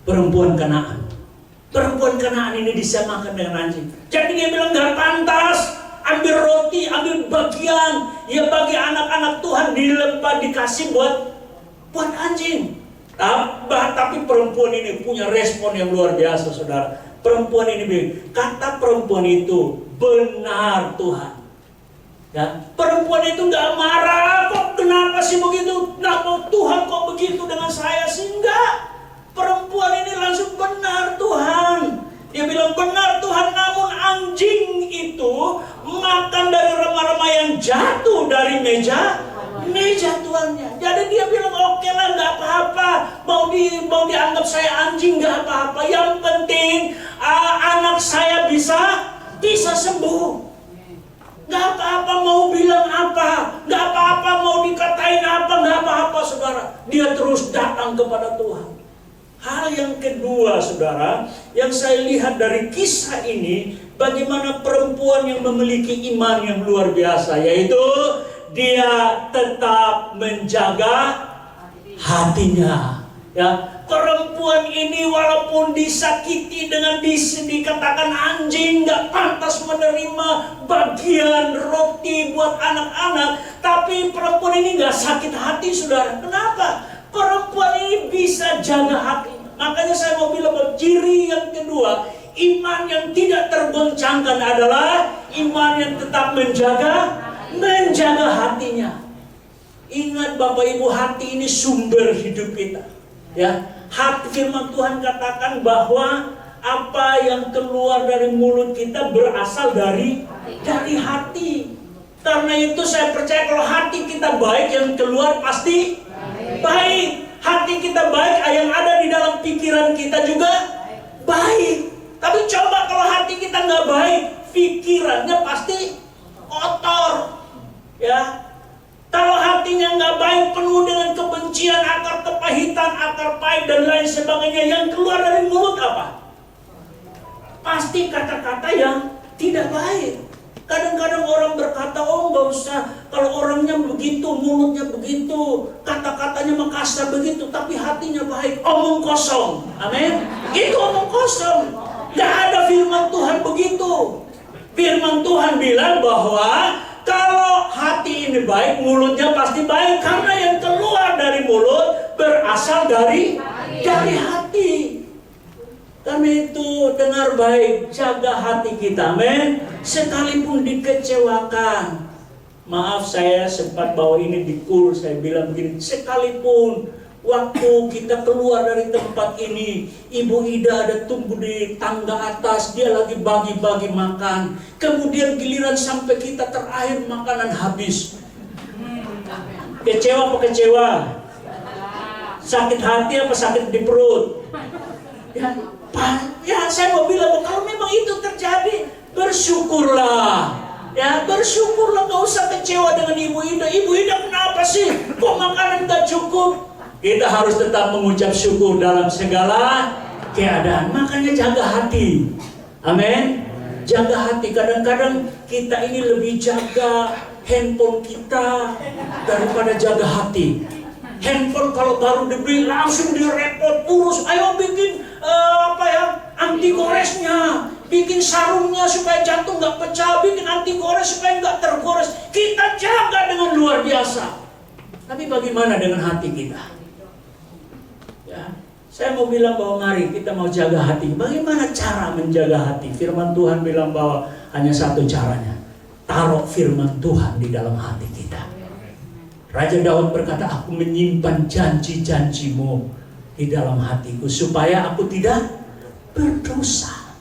Perempuan Kanaan. Perempuan Kanaan ini disamakan dengan anjing. Jadi dia bilang gak pantas ambil roti, ambil bagian ya bagi anak-anak Tuhan dikasih buat anjing. Tapi perempuan ini punya respon yang luar biasa, saudara. Perempuan ini, kata perempuan itu, benar Tuhan. Ya, perempuan itu nggak marah, kok kenapa sih begitu? Kenapa Tuhan kok begitu dengan saya sih? Enggak. Perempuan ini langsung benar Tuhan. Dia bilang benar Tuhan, namun anjing itu makan dari remah-remah yang jatuh dari meja tuannya. Jadi dia bilang oke lah, nggak apa-apa. Mau dianggap saya anjing nggak apa-apa. Yang penting anak saya bisa sembuh. Nggak apa-apa mau bilang apa, nggak apa-apa mau dikatain apa, nggak apa-apa, saudara. Dia terus datang kepada Tuhan. Hal yang kedua, saudara, yang saya lihat dari kisah ini, bagaimana perempuan yang memiliki iman yang luar biasa, yaitu dia tetap menjaga hatinya. Ya, perempuan ini walaupun disakiti dengan dikatakan anjing, nggak pantas menerima bagian roti buat anak-anak, tapi perempuan ini nggak sakit hati, saudara. Kenapa? Perempuan ini bisa jaga hati. Makanya saya mau bilang bahwa ciri yang kedua, iman yang tidak tergoncangkan adalah iman yang tetap menjaga hatinya. Ingat Bapak Ibu, hati ini sumber hidup kita. Ya, hati, firman Tuhan katakan bahwa apa yang keluar dari mulut kita berasal dari hati. Karena itu saya percaya kalau hati kita baik, yang keluar pasti baik. Hati kita baik, yang ada di dalam pikiran kita juga baik. Tapi coba kalau hati kita nggak baik, pikirannya pasti kotor. Ya, kalau hatinya nggak baik, penuh dengan kebencian, akar kepahitan, akar pahit dan lain sebagainya, yang keluar dari mulut apa? Pasti kata-kata yang tidak baik. Kadang-kadang orang berkata, oh nggak usah, kalau orangnya begitu, mulutnya begitu, kata-katanya makasar begitu, tapi hatinya baik, omong kosong. Amin. Itu omong kosong. Gak ada firman Tuhan begitu. Firman Tuhan bilang bahwa kalau hati ini baik, mulutnya pasti baik, karena yang keluar dari mulut berasal dari hati. Karena itu dengar baik, jaga hati kita, amin. Sekalipun dikecewakan. Maaf, saya sempat bawa ini di kul, saya bilang begini, sekalipun waktu kita keluar dari tempat ini, Ibu Ida ada tumbuh di tangga atas, dia lagi bagi-bagi makan. Kemudian giliran sampai kita terakhir, makanan habis. Kecewa apa kecewa? Sakit hati apa sakit di perut? Ya, saya mau bilang, kalau memang itu terjadi, bersyukurlah. Ya, bersyukurlah, gak usah kecewa dengan Ibu Ida. Ibu Ida kenapa sih? Kok makanan gak cukup? Kita harus tetap mengucap syukur dalam segala keadaan. Makanya jaga hati. Amin. Jaga hati. Kadang-kadang kita ini lebih jaga handphone kita daripada jaga hati. Handphone kalau baru dibeli langsung direpot, urus, ayo bikin anti goresnya, bikin sarungnya supaya jantung nggak pecah, bikin anti gores supaya nggak tergores. Kita jaga dengan luar biasa. Tapi bagaimana dengan hati kita? Ya, saya mau bilang bahwa mari kita mau jaga hati. Bagaimana cara menjaga hati? Firman Tuhan bilang bahwa hanya satu caranya. Taruh firman Tuhan di dalam hati kita. Raja Daud berkata, aku menyimpan janji-janjimu di dalam hatiku supaya aku tidak berdosa.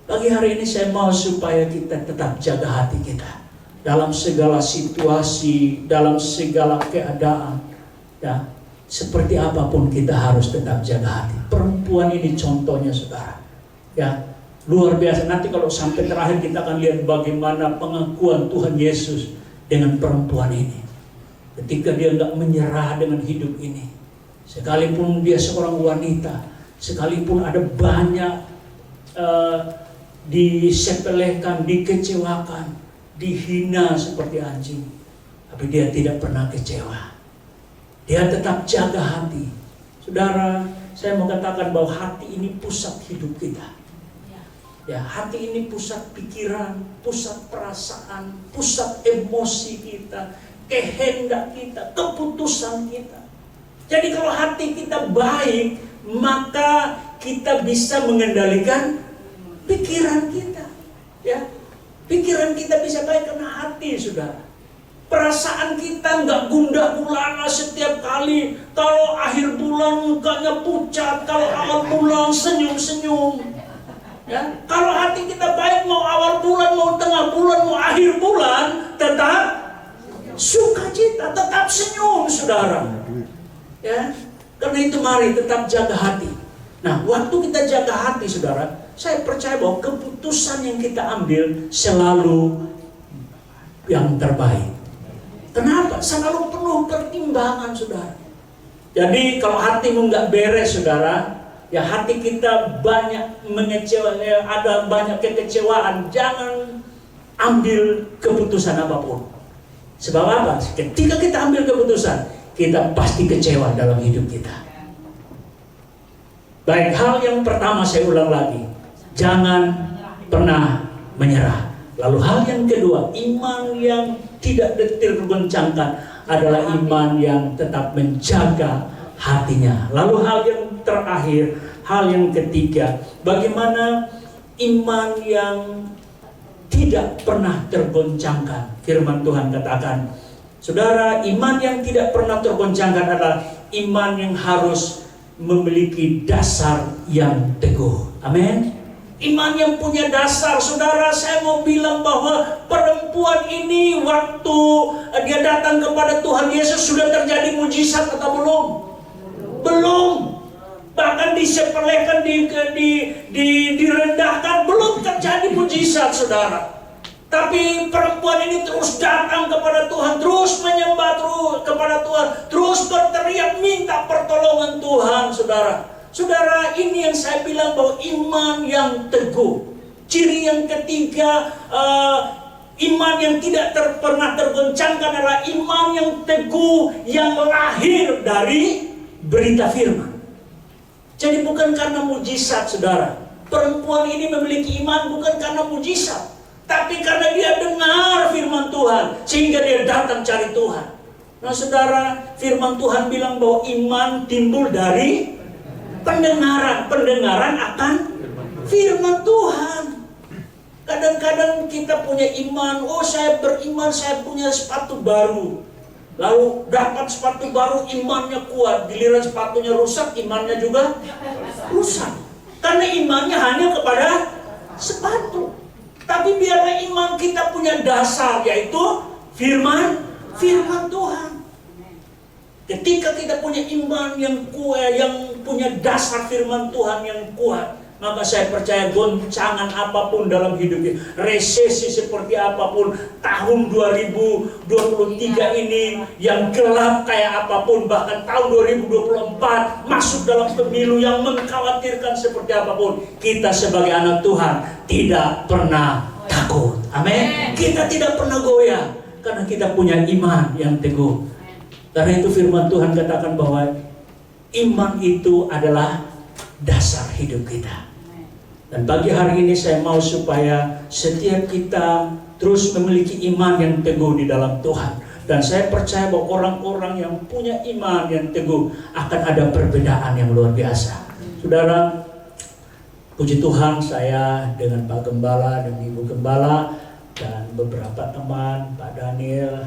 Pagi hari ini saya mau supaya kita tetap jaga hati kita dalam segala situasi, dalam segala keadaan. Ya, seperti apapun kita harus tetap jaga hati. Perempuan ini contohnya, saudara. Ya, luar biasa. Nanti kalau sampai terakhir kita akan lihat bagaimana pengakuan Tuhan Yesus dengan perempuan ini. Ketika dia nggak menyerah dengan hidup ini, sekalipun dia seorang wanita, sekalipun ada banyak disepelekan, dikecewakan, dihina seperti anjing, tapi dia tidak pernah kecewa. Dia tetap jaga hati. Saudara, saya mau katakan bahwa hati ini pusat hidup kita. Ya, hati ini pusat pikiran, pusat perasaan, pusat emosi kita, kehendak kita, keputusan kita. Jadi kalau hati kita baik, maka kita bisa mengendalikan pikiran kita. Ya, pikiran kita bisa baik karena hati, saudara. Perasaan kita nggak gundah gulana setiap kali. Kalau akhir bulan mukanya pucat, kalau awal bulan senyum-senyum. Ya, kalau hati kita baik, mau awal bulan, mau tengah bulan, mau akhir bulan, tetap sukacita, tetap senyum, saudara. Ya, karena itu mari tetap jaga hati. Nah, waktu kita jaga hati, saudara, saya percaya bahwa keputusan yang kita ambil selalu yang terbaik. Kenapa? Selalu penuh pertimbangan, saudara. Jadi kalau hatimu nggak beres, saudara, ya hati kita banyak mengecewa, ada banyak kekecewaan. Jangan ambil keputusan apapun. Sebab apa? Ketika kita ambil keputusan, kita pasti kecewa dalam hidup kita. Baik, hal yang pertama saya ulang lagi, jangan pernah menyerah. Lalu hal yang kedua, iman yang tidak tergoncangkan adalah iman yang tetap menjaga hatinya. Lalu hal yang terakhir, hal yang ketiga, bagaimana iman yang tidak pernah tergoncangkan. Firman Tuhan katakan, saudara, iman yang tidak pernah tergoncangkan adalah iman yang harus memiliki dasar yang teguh. Amin. Iman yang punya dasar. Saudara, saya mau bilang bahwa perempuan ini waktu dia datang kepada Tuhan Yesus sudah terjadi mujizat atau belum? Belum. Bahkan disepelekan, direndahkan, belum terjadi mujizat, saudara. Tapi perempuan ini terus datang kepada Tuhan, terus menyembah kepada Tuhan, terus berteriak minta pertolongan Tuhan, saudara. Saudara, ini yang saya bilang bahwa iman yang teguh. Ciri yang ketiga, iman yang tidak pernah tergoncangkan adalah iman yang teguh yang lahir dari berita firman. Jadi bukan karena mujizat, saudara. Perempuan ini memiliki iman bukan karena mujizat, tapi karena dia dengar firman Tuhan, sehingga dia datang cari Tuhan. Nah saudara, firman Tuhan bilang bahwa iman timbul dari pendengaran akan firman Tuhan. Kadang-kadang kita punya iman, oh saya beriman, saya punya sepatu baru. Lalu dapat sepatu baru, imannya kuat. Giliran sepatunya rusak, imannya juga rusak. Karena imannya hanya kepada sepatu. Tapi biarlah iman kita punya dasar, yaitu firman Tuhan. Ketika kita punya iman yang kuat, yang punya dasar firman Tuhan yang kuat, maka saya percaya goncangan apapun dalam hidup ini, resesi seperti apapun, tahun 2023 ini yang gelap kayak apapun, bahkan tahun 2024 masuk dalam pemilu yang mengkhawatirkan seperti apapun, kita sebagai anak Tuhan tidak pernah takut. Amin. Kita tidak pernah goyah karena kita punya iman yang teguh. Karena itu firman Tuhan katakan bahwa iman itu adalah dasar hidup kita. Dan pagi hari ini saya mau supaya setiap kita terus memiliki iman yang teguh di dalam Tuhan. Dan saya percaya bahwa orang-orang yang punya iman yang teguh akan ada perbedaan yang luar biasa. Saudara, puji Tuhan, saya dengan Pak Gembala dan Ibu Gembala dan beberapa teman, Pak Daniel,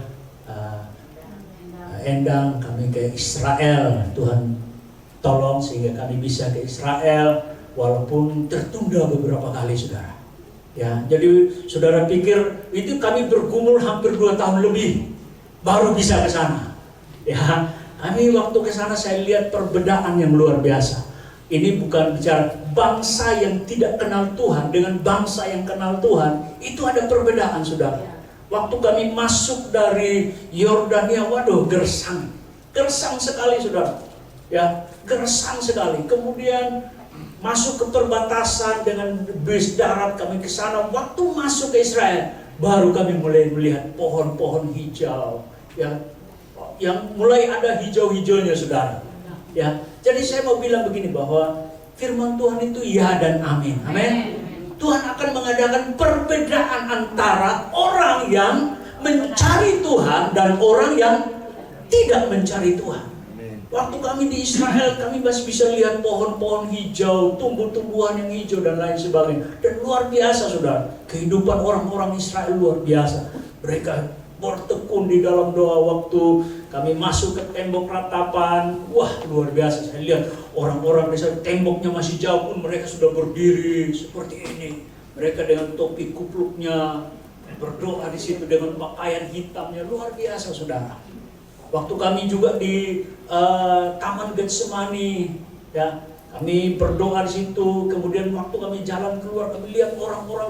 Endang, kami ke Israel. Tuhan tolong sehingga kami bisa ke Israel walaupun tertunda beberapa kali, saudara. Ya, jadi saudara pikir itu kami bergumul hampir 2 tahun lebih baru bisa ke sana. Ya, kami waktu ke sana saya lihat perbedaan yang luar biasa. Ini bukan bicara bangsa yang tidak kenal Tuhan dengan bangsa yang kenal Tuhan, itu ada perbedaan, saudara. Waktu kami masuk dari Yordania, waduh, gersang sekali, saudara. Ya, gersang sekali. Kemudian masuk ke perbatasan dengan bus darat kami ke sana. Waktu masuk ke Israel, baru kami mulai melihat pohon-pohon hijau, ya, yang mulai ada hijau-hijaunya, saudara. Ya, jadi saya mau bilang begini bahwa firman Tuhan itu ya dan amin. Amin. Tuhan akan mengadakan perbedaan antara orang yang mencari Tuhan dan orang yang tidak mencari Tuhan. Waktu kami di Israel, kami masih bisa lihat pohon-pohon hijau, tumbuh-tumbuhan yang hijau dan lain sebagainya. Dan luar biasa, saudara. Kehidupan orang-orang Israel luar biasa. Mereka bertekun di dalam doa. Waktu kami masuk ke tembok ratapan, wah luar biasa. Saya lihat orang-orang misalnya temboknya masih jauh pun mereka sudah berdiri seperti ini. Mereka dengan topi kupluknya berdoa di situ dengan pakaian hitamnya, luar biasa, saudara. Waktu kami juga di Taman Getsemani, ya, kami berdoa di situ. Kemudian waktu kami jalan keluar, kami lihat orang-orang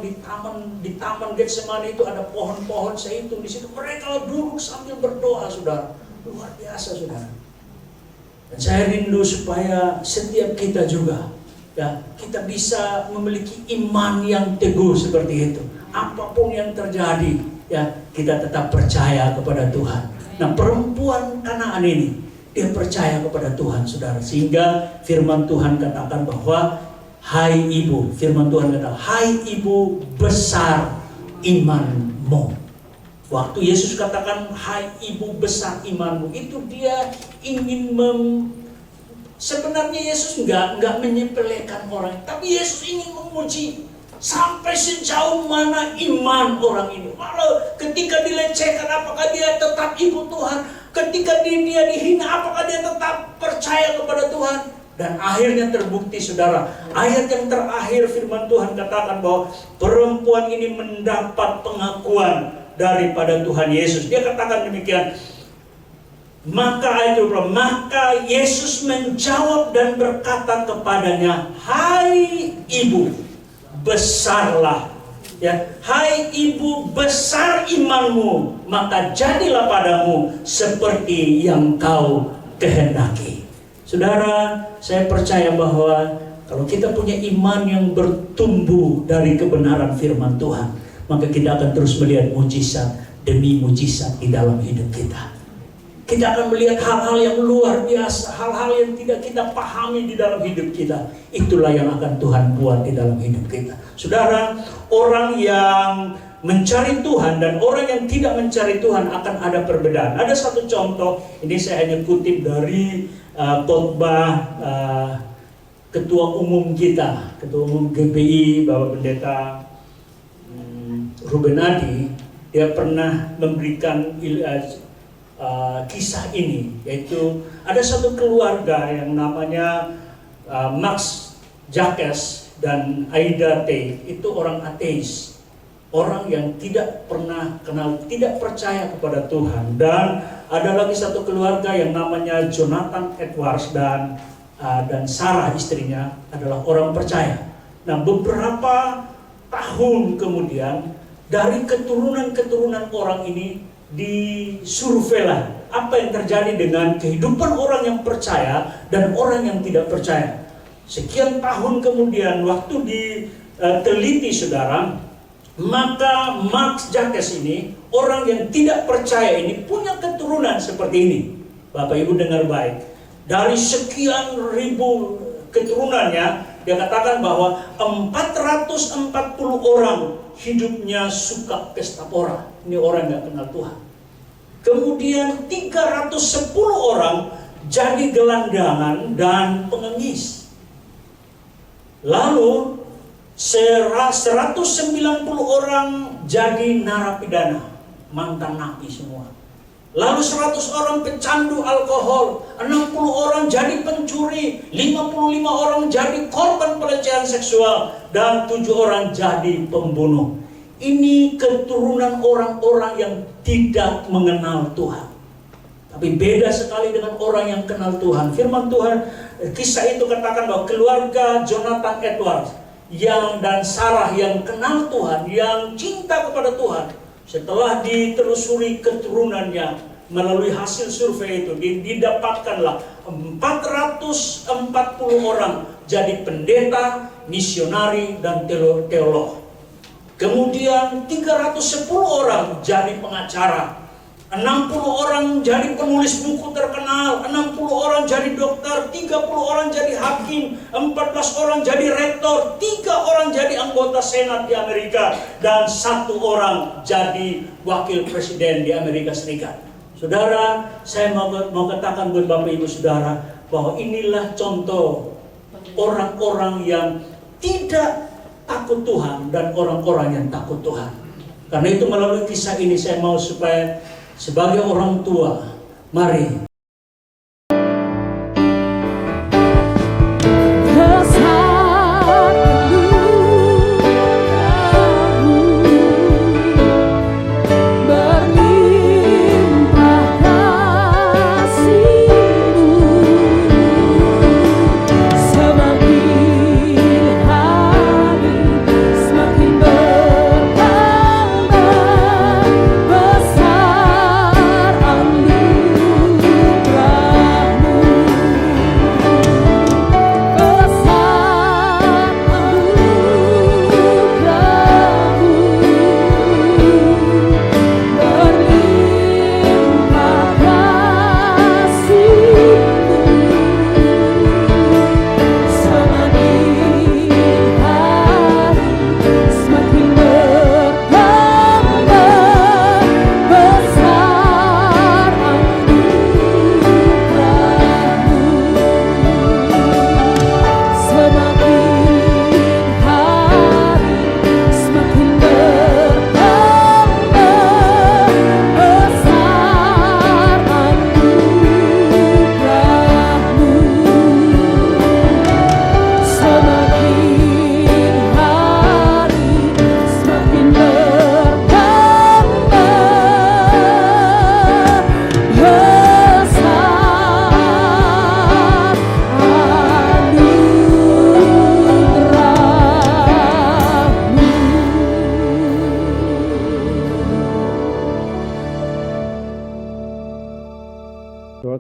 di Taman Getsemani itu ada pohon-pohon zaitun di situ. Mereka duduk sambil berdoa, saudara. Luar biasa, saudara. Dan saya rindu supaya setiap kita juga, ya, kita bisa memiliki iman yang teguh seperti itu. Apapun yang terjadi, ya, kita tetap percaya kepada Tuhan. Nah, perempuan Kanaan ini, dia percaya kepada Tuhan, saudara. Sehingga firman Tuhan katakan bahwa, hai ibu, firman Tuhan kata, hai ibu, besar imanmu. Waktu Yesus katakan, hai ibu besar imanmu, itu dia ingin sebenarnya Yesus nggak menyepelekan orang, tapi Yesus ingin menguji sampai sejauh mana iman orang ini. Walau ketika dilecehkan, apakah dia tetap ibu Tuhan? Ketika dia dihina, apakah dia tetap percaya kepada Tuhan? Dan akhirnya terbukti, saudara. Ayat yang terakhir firman Tuhan katakan bahwa perempuan ini mendapat pengakuan daripada Tuhan Yesus. Dia katakan demikian. Maka Yesus menjawab dan berkata kepadanya, hai ibu, besarlah. Ya, hai ibu, besar imanmu, maka jadilah padamu seperti yang kau kehendaki. Saudara, saya percaya bahwa kalau kita punya iman yang bertumbuh dari kebenaran firman Tuhan, maka kita akan terus melihat mujizat demi mujizat di dalam hidup kita. Kita akan melihat hal-hal yang luar biasa, hal-hal yang tidak kita pahami di dalam hidup kita. Itulah yang akan Tuhan buat di dalam hidup kita. Saudara, orang yang mencari Tuhan dan orang yang tidak mencari Tuhan akan ada perbedaan. Ada satu contoh, ini saya hanya kutip dari khotbah Ketua Umum kita, Ketua Umum GPI, Bapak Pendeta Ruben Adi. Dia pernah memberikan kisah ini, yaitu ada satu keluarga yang namanya Max Jacques dan Aida T. Itu orang ateis, orang yang tidak pernah kenal, tidak percaya kepada Tuhan. Dan ada lagi satu keluarga yang namanya Jonathan Edwards dan Sarah istrinya adalah orang percaya. Nah, beberapa tahun kemudian dari keturunan orang ini disurveilah apa yang terjadi dengan kehidupan orang yang percaya dan orang yang tidak percaya. Sekian tahun kemudian waktu diteliti, saudara, maka Max Jacques ini, orang yang tidak percaya ini, punya keturunan seperti ini. Bapak Ibu dengar baik, dari sekian ribu keturunannya, dia katakan bahwa 440 orang hidupnya suka pesta pora. Ini orang yang gak kenal Tuhan. Kemudian 310 orang jadi gelandangan dan pengemis. Lalu 190 orang jadi narapidana, mantan napi semua. Lalu 100 orang pecandu alkohol, 60 orang jadi pencuri, 55 orang jadi korban pelecehan seksual, dan 7 orang jadi pembunuh. Ini keturunan orang-orang yang tidak mengenal Tuhan. Tapi beda sekali dengan orang yang kenal Tuhan. Firman Tuhan, kisah itu katakan bahwa keluarga Jonathan Edwards dan Sarah yang kenal Tuhan, yang cinta kepada Tuhan, setelah ditelusuri keturunannya melalui hasil survei itu, didapatkanlah 440 orang jadi pendeta, misionari, dan teolog. Kemudian 310 orang jadi pengacara, 60 orang jadi penulis buku terkenal, 60 orang jadi dokter, 30 orang jadi hakim, 14 orang jadi rektor, 3 orang jadi anggota senat di Amerika, dan 1 orang jadi wakil presiden di Amerika Serikat. Saudara, saya mau katakan buat Bapak Ibu Saudara bahwa inilah contoh orang-orang yang tidak takut Tuhan dan orang-orang yang takut Tuhan. Karena itu melalui kisah ini saya mau supaya sebagai orang tua, mari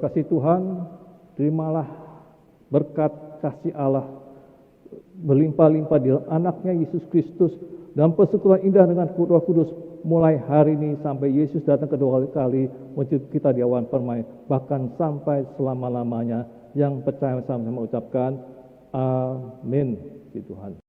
kasih Tuhan, terimalah berkat kasih Allah berlimpah-limpah di dalam anaknya Yesus Kristus dan persekutuan indah dengan Roh Kudus mulai hari ini sampai Yesus datang kedua kali menjemput kita di awan permai, bahkan sampai selama-lamanya. Yang percaya sama-sama ucapkan amin. Tuhan.